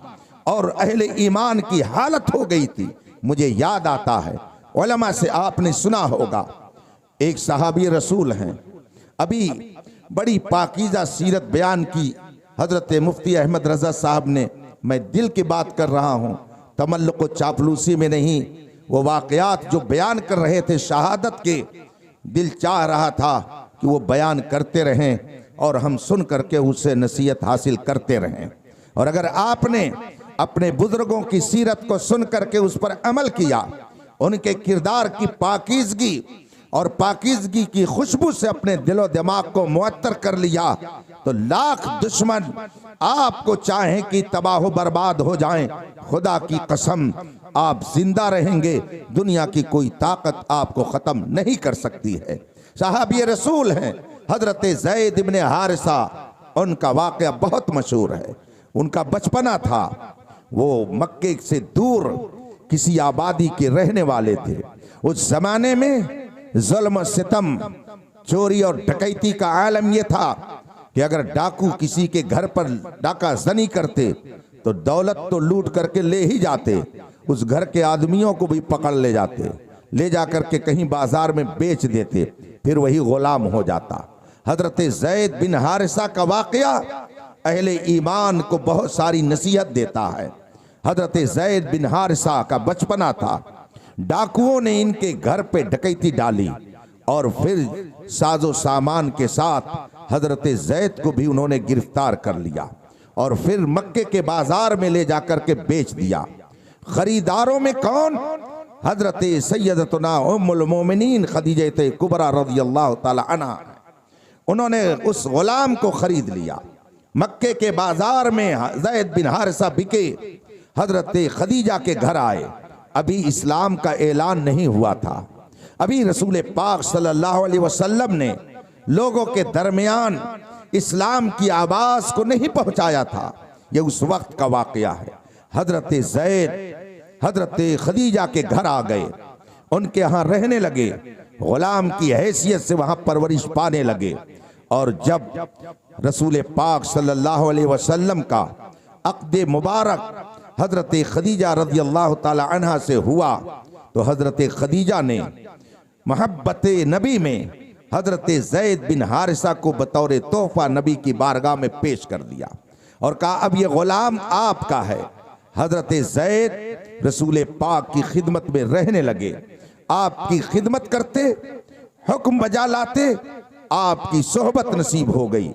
और अहले ईमान की हालत हो गई थी। मुझे याद आता है, उलमा से आपने सुना होगा, एक सहाबी रसूल हैं, अभी बड़ी पाकीज़ा सीरत बयान की हजरत मुफ्ती अहमद रज़ा साहब ने। मैं दिल की बात कर रहा हूँ, तमल्लुक व चापलूसी में नहीं। वो वाक़यात जो बयान कर रहे थे शहादत के, दिल चाह रहा था कि वो बयान करते रहें और हम सुन करके उससे नसीहत हासिल करते रहें। और अगर आपने अपने बुजुर्गों की सीरत को सुन करके उस पर अमल किया, उनके किरदार की पाकीज़गी और पाकीज़गी की खुशबू से अपने दिलो दिमाग को मुअत्तर कर लिया, तो लाख दुश्मन आपको चाहें कि तबाह बर्बाद हो जाएं, खुदा की कसम आप जिंदा रहेंगे। दुनिया की कोई ताकत आपको ख़त्म नहीं कर सकती है। साहबी रसूल हैं हजरत ज़ैद इब्ने हारिसा, उनका वाक़या बहुत मशहूर है। उनका बचपना था, वो मक्के से दूर किसी आबादी के रहने वाले थे। उस जमाने में जुल्म सितम, चोरी और डकैती का आलम यह था कि अगर डाकू किसी के घर पर डाका जनी करते तो दौलत तो लूट करके ले ही जाते, उस घर के आदमियों को भी पकड़ ले जाते, ले जाकर के कहीं बाजार में बेच देते, फिर वही गुलाम हो जाता। हजरत ज़ैद बिन हारिसा का वाक़या अहले ईमान को बहुत सारी नसीहत देता है। हजरत ज़ैद बिन हारिसा का बचपना था, डाकुओं ने इनके घर पे डकैती डाली और फिर साजो सामान के साथ हजरत ज़ैद को भी उन्होंने गिरफ्तार कर लिया और फिर मक्के के बाजार में ले जाकर के बेच दिया। खरीदारों में कौन? हजरत सैयदतुना उम्मुल मोमिनीन खदीजा कुबरा रज़ियल्लाहु ताला अन्हा। उन्होंने उस गुलाम को खरीद लिया। मक्के के बाजार में ज़ैद बिन हारिसा बिके, हजरत खदीजा के घर आए। अभी इस्लाम का ऐलान नहीं हुआ था, अभी रसूल पाक सल्लल्लाहु अलैहि वसल्लम ने लोगों के दरमियान इस्लाम की आवाज़ को नहीं पहुंचाया था। ये उस वक्त का वाक़या है। हजरत ज़ैद हजरत खदीजा के घर आ गए, उनके यहाँ रहने लगे, गुलाम की हैसियत से वहाँ परवरिश पाने लगे। और जब रसूल पाक सल्लल्लाहु अलैहि वसल्लम का अक़्द मुबारक हजरत खदीजा रज़ियल्लाहु ताला अन्हा से हुआ तो हजरत खदीजा ने मोहब्बत नबी में हजरत ज़ैद बिन हारिसा को बतौर तोहफा नबी की बारगाह में पेश कर दिया और कहा अब ये गुलाम आपका है। हजरत ज़ैद रसूल पाक की खिदमत में रहने लगे, आपकी खिदमत करते, हुक्म बजा लाते, आपकी सोहबत नसीब हो गई।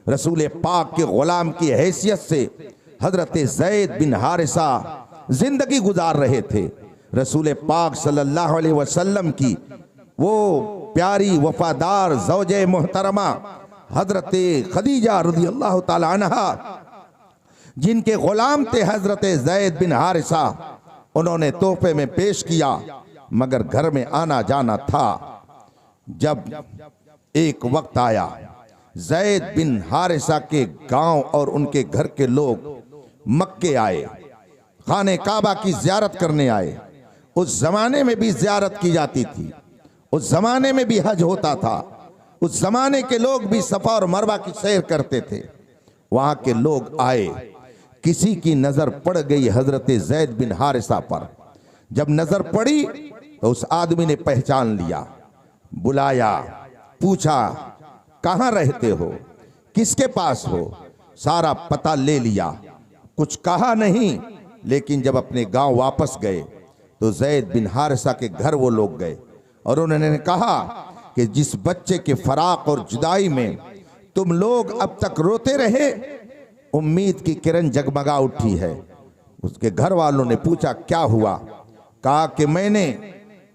रसूल पाक के गुलाम की हैसियत से हजरत ज़ैद बिन हारिसा जिंदगी गुजार रहे थे। रसूल पाक सल्लल्लाहु अलैहि वसल्लम की वो प्यारी वफादार ज़ौजे मोहतरमा हजरत खदीजा रज़ियल्लाहु ताला अन्हा, जिनके गुलाम थे हजरत ज़ैद बिन हारिसा, उन्होंने तोहफे में पेश किया, मगर घर में आना जाना था। जब एक वक्त आया, ज़ैद बिन हारिसा के गांव और उनके घर के लोग मक्के आए, खाने काबा की ज़ियारत करने आए। उस जमाने में भी ज़ियारत की जाती थी, उस जमाने में भी हज होता था, उस जमाने के लोग भी सफा और मरवा की सैर करते थे। वहां के लोग आए, किसी की नजर पड़ गई हजरत ज़ैद बिन हारिसा पर। जब नजर पड़ी तो उस आदमी ने पहचान लिया, बुलाया, पूछा कहाँ रहते हो, किसके पास हो, सारा पता ले लिया। कुछ कहा नहीं, लेकिन जब अपने गांव वापस गए तो ज़ैद बिन हारिसा के घर वो लोग गए और उन्होंने कहा कि जिस बच्चे के फराक और जुदाई में तुम लोग अब तक रोते रहे। उम्मीद की किरण जगमगा उठी है। उसके घर वालों ने पूछा क्या हुआ? कहा कि मैंने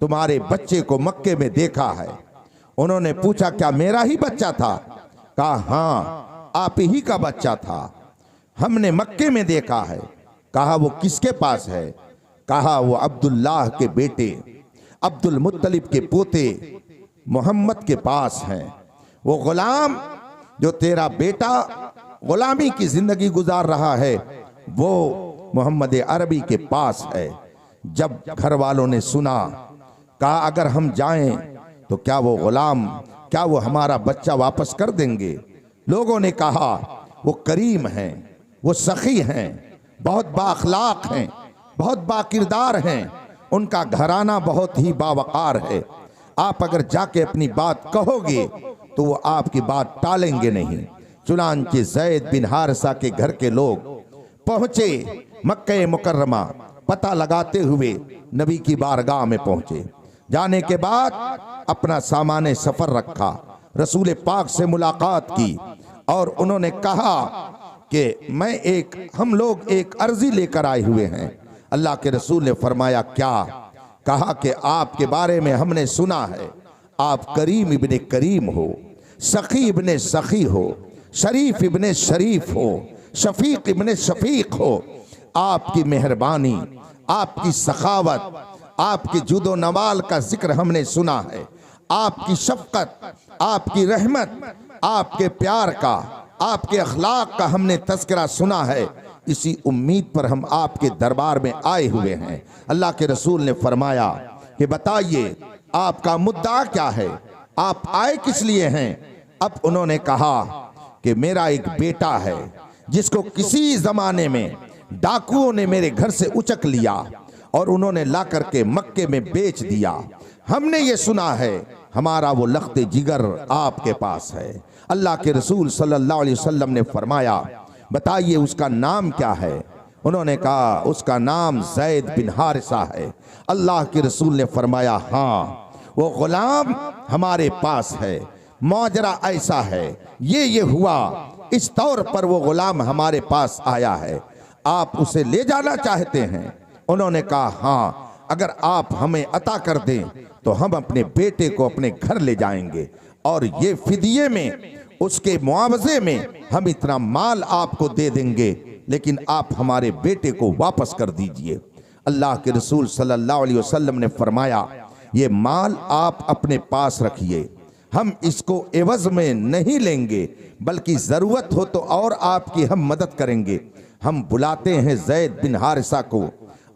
तुम्हारे बच्चे को मक्के में देखा है। उन्होंने पूछा क्या मेरा ही बच्चा था? कहा हाँ, आप ही का बच्चा था, हमने मक्के में देखा है। कहा वो किसके पास है? कहा वो अब्दुल्लाह के बेटे अब्दुल मुत्तलिब के पोते मोहम्मद के पास है। वो गुलाम जो तेरा बेटा गुलामी की जिंदगी गुजार रहा है वो मोहम्मद अरबी के पास है। जब घर वालों ने सुना, कहा अगर हम जाएं तो क्या वो गुलाम, क्या वो हमारा बच्चा वापस कर देंगे? लोगों ने कहा वो करीम हैं, वो सखी हैं, बहुत बाअखलाक हैं, बहुत बाकिरदार हैं, उनका घराना बहुत ही बावकार है। आप अगर जाके अपनी बात कहोगे तो वो आपकी बात टालेंगे नहीं। चुनांचे ज़ैद बिन हारिसा के घर के लोग पहुंचे मक्के मुकर्रमा, पता लगाते हुए नबी की बारगाह में पहुंचे। जाने के बाद अपना सामान सफर रखा, रसूल पाक से मुलाकात की और उन्होंने कहा कि हम लोग एक अर्जी लेकर आए हुए हैं। अल्लाह के रसूल ने फरमाया क्या? कहा कि आपके बारे में हमने सुना है, आप करीम इब्ने करीम हो, सखी इब्ने सखी हो, शरीफ इब्ने शरीफ हो, शफीक इब्ने शफीक हो। आपकी मेहरबानी, आपकी सखावत, आपकी जुदो नवाल का जिक्र हमने सुना है, आपकी शफकत, आपकी रहमत, आपके प्यार का, आपके अखलाक का हमने तज़किरा सुना है। इसी उम्मीद पर हम आपके दरबार में आए हुए हैं। अल्लाह के रसूल ने फरमाया कि बताइए आपका मुद्दा क्या है, आप आए किस लिए हैं? अब उन्होंने कहा कि मेरा एक बेटा है जिसको किसी जमाने में डाकुओं ने मेरे घर से उचक लिया और उन्होंने ला करके मक्के में बेच दिया। हमने ये सुना है हमारा वो लख्ते जिगर आपके पास है। अल्लाह के रसूल सल्लल्लाहु अलैहि वसल्लम ने फरमाया बताइए उसका नाम क्या है? उन्होंने कहा उसका नाम ज़ैद बिन हारिसा है। अल्लाह के रसूल ने फरमाया हाँ, वो गुलाम हमारे पास है। मौजरा ऐसा है, ये हुआ, इस तौर पर वो गुलाम हमारे पास आया है, आप उसे ले जाना चाहते हैं? उन्होंने कहा हाँ, अगर आप हमें अता कर दें तो हम अपने बेटे को अपने घर ले जाएंगे और ये फिदिये में, उसके मुआवजे में हम इतना माल आपको दे देंगे, लेकिन आप हमारे बेटे को वापस कर दीजिए। अल्लाह के रसूल सल्लल्लाहु अलैहि वसल्लम ने फरमाया ये माल आप अपने पास रखिए, हम इसको एवज में नहीं लेंगे, बल्कि ज़रूरत हो तो और आपकी हम मदद करेंगे। हम बुलाते हैं ज़ैद बिन हारिसा को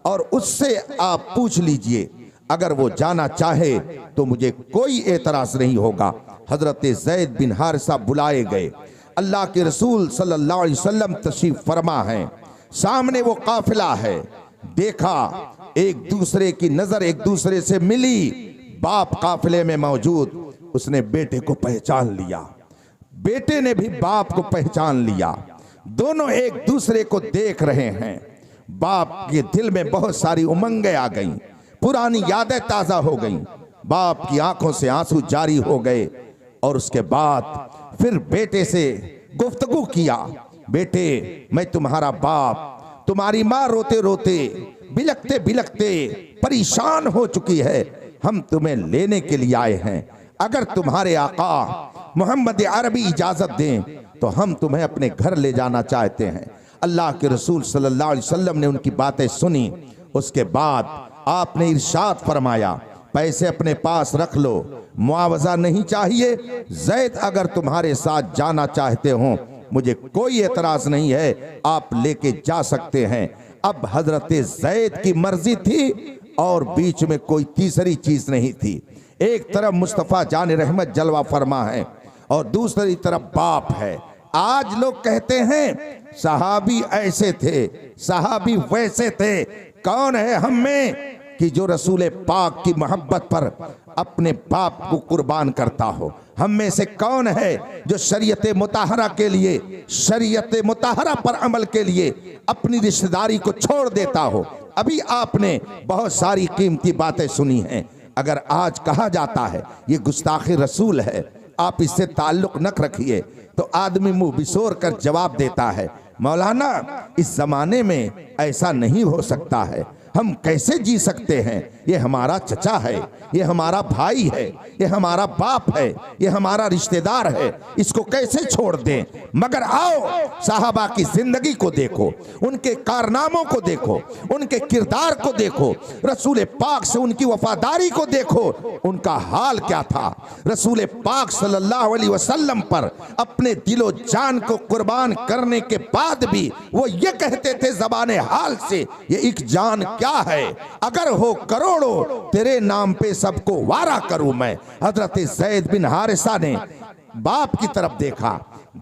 और उससे आप पूछ लीजिए, अगर वो जाना चाहे तो मुझे कोई एतराज़ नहीं होगा। हजरत ज़ैद बिन हारिसा बुलाए गए। अल्लाह के रसूल सल्लल्लाहु अलैहि वसल्लम तशरीफ फरमा है, सामने वो काफिला है। देखा एक दूसरे की नजर एक दूसरे से मिली, बाप काफिले में मौजूद, उसने बेटे को पहचान लिया, बेटे ने भी बाप को पहचान लिया। दोनों एक दूसरे को देख रहे हैं। बाप के दिल में बहुत सारी उमंगें आ गईं, पुरानी यादें ताज़ा हो गईं, बाप की आंखों से आंसू जारी हो गए और उसके बाद फिर बेटे से गुफ्तगू किया, बेटे मैं तुम्हारा बाप, तुम्हारी माँ रोते रोते बिलखते बिलखते परेशान हो चुकी है, हम तुम्हें लेने के लिए आए हैं। अगर तुम्हारे आका मोहम्मद अरबी इजाजत दें तो हम तुम्हें अपने घर ले जाना चाहते हैं। अल्लाह के रसूल सल्लल्लाहु अलैहि वसल्लम ने उनकी बातें सुनी। उसके बाद आपने इरशाद फरमाया पैसे अपने पास रख लो, मुआवजा नहीं चाहिए। ज़ैद अगर तुम्हारे साथ जाना चाहते हो मुझे कोई एतराज नहीं है, आप लेके जा सकते हैं। अब हजरत ज़ैद की मर्जी थी और बीच में कोई तीसरी चीज नहीं थी। एक तरफ मुस्तफ़ा जान रहमत जलवा फरमा है और दूसरी तरफ बाप है। आज लोग कहते हैं सहाबी ऐसे थे, सहाबी वैसे थे। कौन है हम में कि जो रसूल पाक की मोहब्बत पर अपने बाप को कुर्बान करता हो? हम में से कौन है जो शरीयत मुताहरा के लिए, शरीयत मुताहरा पर अमल के लिए अपनी रिश्तेदारी को छोड़ देता हो? अभी आपने बहुत सारी कीमती बातें सुनी हैं। अगर आज कहा जाता है ये गुस्ताखी रसूल है, आप इससे ताल्लुक न रखिए। तो आदमी मुंह बिसोर कर जवाब देता है, मौलाना इस जमाने में ऐसा नहीं हो सकता है, हम कैसे जी सकते हैं? ये हमारा चचा है, ये हमारा भाई है, ये हमारा बाप है, ये हमारा रिश्तेदार है, इसको कैसे छोड़ दें? मगर आओ साहबा की जिंदगी को देखो, उनके कारनामों को देखो, उनके किरदार को देखो, रसूल पाक से उनकी वफादारी को देखो, उनका हाल क्या था। रसूल पाक सल्लल्लाहु अलैहि वसल्लम पर अपने दिलो जान को कुर्बान करने के बाद भी वो ये कहते थे ज़बाने हाल से, ये एक जान क्या है, अगर हो करोड़ों तेरे नाम पे सबको वारा करूं मैं। हजरत ज़ैद बिन हारिसा ने बाप की तरफ देखा,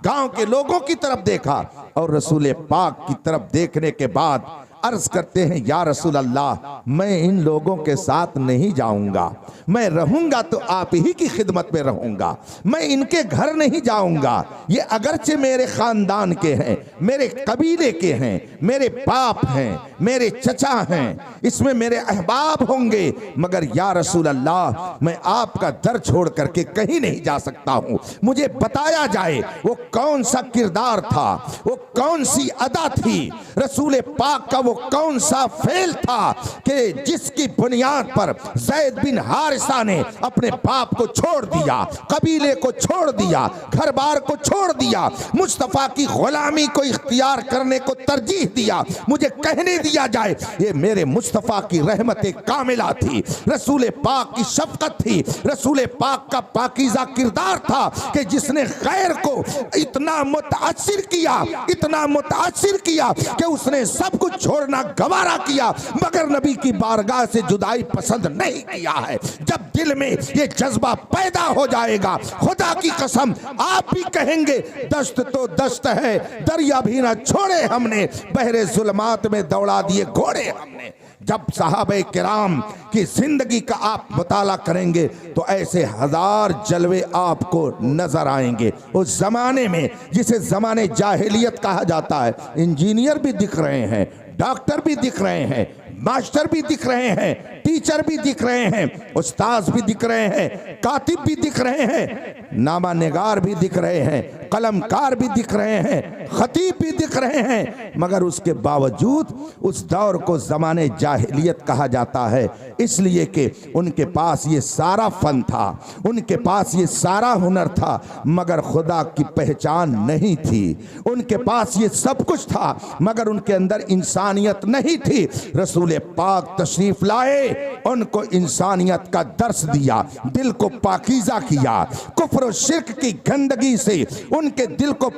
गांव के लोगों की तरफ देखा और रसूल पाक की तरफ देखने के बाद अर्ज करते हैं, या रसूल अल्लाह, मैं इन लोगों के साथ नहीं जाऊंगा, मैं रहूंगा तो आप ही की खिदमत में रहूंगा, मैं इनके घर नहीं जाऊंगा। ये अगरचे मेरे खानदान के हैं, मेरे कबीले के हैं, मेरे बाप हैं, मेरे चचा हैं, इसमें मेरे अहबाब होंगे, मगर या रसूल अल्लाह मैं आपका दर छोड़ करके कहीं नहीं जा सकता हूं। मुझे बताया जाए वो कौन सा किरदार था, वो कौन सी अदा थी, रसूल पाक का वो कौन सा फेल था कि जिसकी बुनियाद पर ज़ैद बिन हारिसा ने अपने बाप को छोड़ दिया, कबीले को छोड़ दिया, घर बार को छोड़ दिया, मुस्तफा की गुलामी को इख्तियार करने को तरजीह दिया। मुझे कहने दिया जाए ये मेरे मुस्तफा की रहमत कामिला थी, रसूल पाक की शफकत थी, रसूल पाक का पाकीज़ा किरदार था कि जिसने गैर को इतना मुतासिर किया, इतना मुतासिर किया कि उसने सब कुछ छोड़ना गवारा किया, मगर नबी की बारगाह से जुदाई पसंद नहीं किया है। जब दिल में ये जज्बा पैदा हो जाएगा, खुदा की कसम आप भी कहेंगे दस्त तो दस्त है, दरिया भी ना छोड़े हमने, बहरे जुल्मात में दौड़ा दिए घोड़े हमने। जब साहबे किराम की जिंदगी का आप मुताला करेंगे तो ऐसे हजार जलवे आपको नजर आएंगे। उस जमाने में जिसे जमाने जाहिलियत कहा जाता है, इंजीनियर भी दिख रहे हैं, डॉक्टर भी दिख रहे हैं, मास्टर भी दिख रहे हैं, टीचर भी दिख रहे हैं, उस्ताद भी दिख रहे हैं, कातिब भी दिख रहे हैं, नामा निगार भी दिख रहे हैं, कलमकार भी दिख रहे हैं, खतीब भी दिख रहे हैं, मगर उसके बावजूद उस दौर को ज़माने जाहिलियत कहा जाता है, इसलिए कि उनके पास ये सारा फन था, उनके पास ये सारा हुनर था, मगर खुदा की पहचान नहीं थी। उनके पास ये सब कुछ था मगर उनके अंदर इंसानियत नहीं थी। रसूल पाक तशरीफ लाए, उनको इंसानियत का दर्स दिया, दिल को पाकीज़ा किया, कुफ्र और शिर्क की गंदगी से उनके दिल को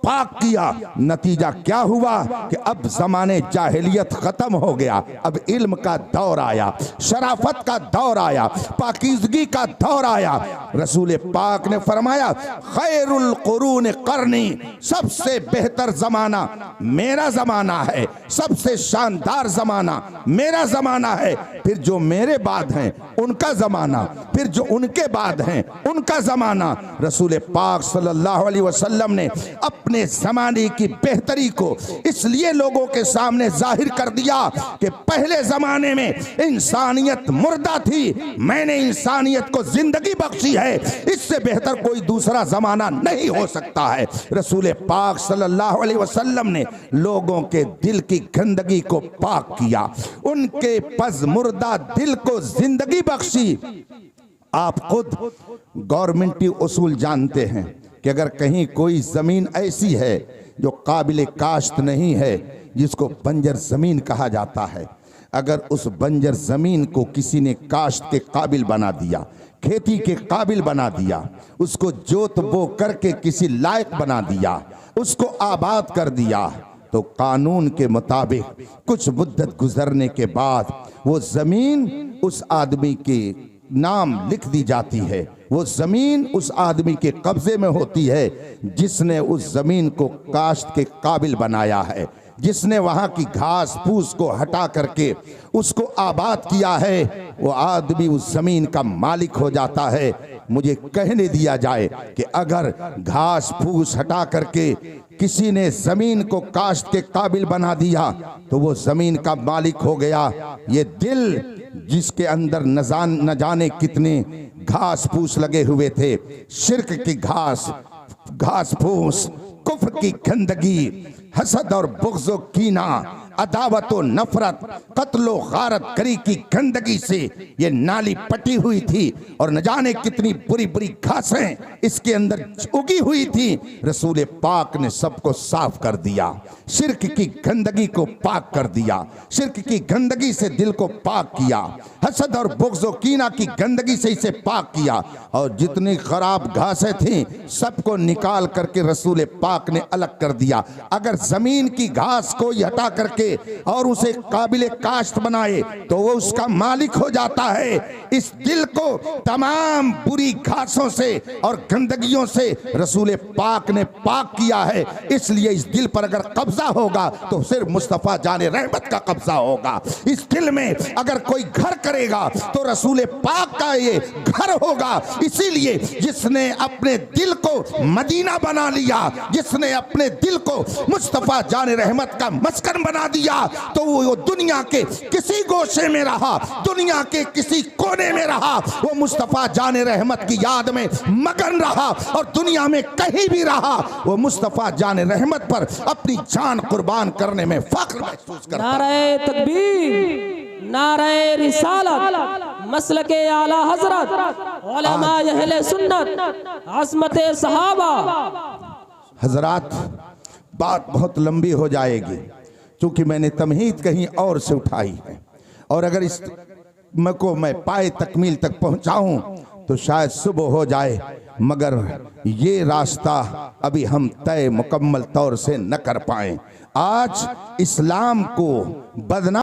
पाक किया। नतीजा क्या हुआ कि अब जमाने जाहिलियत खत्म हो गया, अब इल्म का दौर आया, शराफत का दौर आया, पाकीज़गी का दौर आया। रसूल पाक ने फरमाया, खैरुल कुरून करनी, सबसे बेहतर जमाना मेरा जमाना है, सबसे शानदार जमाना मेरा जमाना है, फिर जो मेरे बाद हैं उनका जमाना, फिर जो उनके बाद हैं उनका जमाना। रसूल पाक सल्लल्लाहु अलैहि वसल्लम ने अपने जमाने की बेहतरी को इसलिए लोगों के सामने जाहिर कर दिया कि पहले जमाने में इंसानियत मुर्दा थी, मैंने इंसानियत को जिंदगी बख्शी है, इससे बेहतर कोई दूसरा जमाना नहीं हो सकता है। रसूल पाक सल्लल्लाहु अलैहि वसल्लम ने लोगों के दिल की गंदगी को पाक किया, उनके पज मुर्दा दिल को जिंदगी बख्शी। आप खुद गवर्नमेंटी उसूल जानते हैं कि अगर कहीं कोई ज़मीन ऐसी है जो काबिल काश्त नहीं है, जिसको बंजर ज़मीन कहा जाता है, अगर उस बंजर ज़मीन को किसी ने काश्त के काबिल बना दिया, खेती के काबिल बना दिया, उसको जोत बो करके किसी लायक बना दिया, उसको आबाद कर दिया, तो कानून के मुताबिक कुछ मुद्दत गुजरने के बाद वो ज़मीन उस आदमी के नाम लिख दी जाती है, वो ज़मीन उस आदमी के कब्ज़े में होती है जिसने उस ज़मीन को काश्त के काबिल बनाया है, जिसने वहाँ की घास फूस को हटा करके उसको आबाद किया है, वो आदमी उस ज़मीन का मालिक हो जाता है। मुझे कहने दिया जाए कि अगर घास फूस हटा करके किसी ने ज़मीन को काश्त के काबिल बना दिया तो वो ज़मीन का मालिक हो गया। ये दिल जिसके अंदर न जाने कितने घास फूस लगे हुए थे, शिर्क की घास फूस, कुफ्र की गंदगी, हसद और बुग़्ज़ और कीना, अदावत और नफरत, कत्लो गारत करी की गंदगी से ये नाली पटी हुई थी और न जाने कितनी बुरी बुरी घासें इसके अंदर उगी हुई थी। रसूल पाक ने सबको साफ कर दिया, शिर्क की गंदगी को पाक कर दिया, शिर्क की गंदगी से दिल को पाक किया, हसद और बुग़्ज़ और कीना की गंदगी से इसे पाक किया, और जितनी खराब घासें थीं सबको निकाल करके रसूल पाक ने अलग कर दिया। अगर जमीन की घास को हटा करके और उसे काबिल काश्त बनाए तो वो उसका मालिक हो जाता है। इस दिल को तमाम बुरी घासों से और गंदगियों से रसूल पाक ने पाक किया है। इसलिए इस दिल पर अगर कब्जा होगा तो सिर्फ मुस्तफ़ा जाने रहमत का कब्जा होगा। इस दिल में अगर कोई घर करेगा तो रसूल पाक का ये घर होगा। इसीलिए जिसने अपने दिल को मदीना बना लिया, जिसने अपने दिल को मुस्तफ़ा जाने रहमत का मस्कन बना दिया, तो वो दुनिया के किसी गोशे में रहा, दुनिया के किसी कोने में रहा, वो मुस्तफ़ा जाने रहमत की याद में मगन रहा, और दुनिया में कहीं भी रहा वो मुस्तफ़ा जाने रहमत पर अपनी जान कुर्बान करने में फख्र महसूस करता। नारे तकबीर, नारे रिसालत, मसलके आला हजरत, उलमा अहले सुन्नत, अज़मते सहाबा। हजरात, बात बहुत लंबी हो जाएगी क्योंकि मैंने तमहीद कहीं और से उठाई है, और अगर इस को मैं पाए तकमील तक पहुंचाऊं तो शायद सुबह हो जाए, मगर ये रास्ता अभी हम तय मुकम्मल तौर से न कर पाएं। आज इस्लाम को बदनाम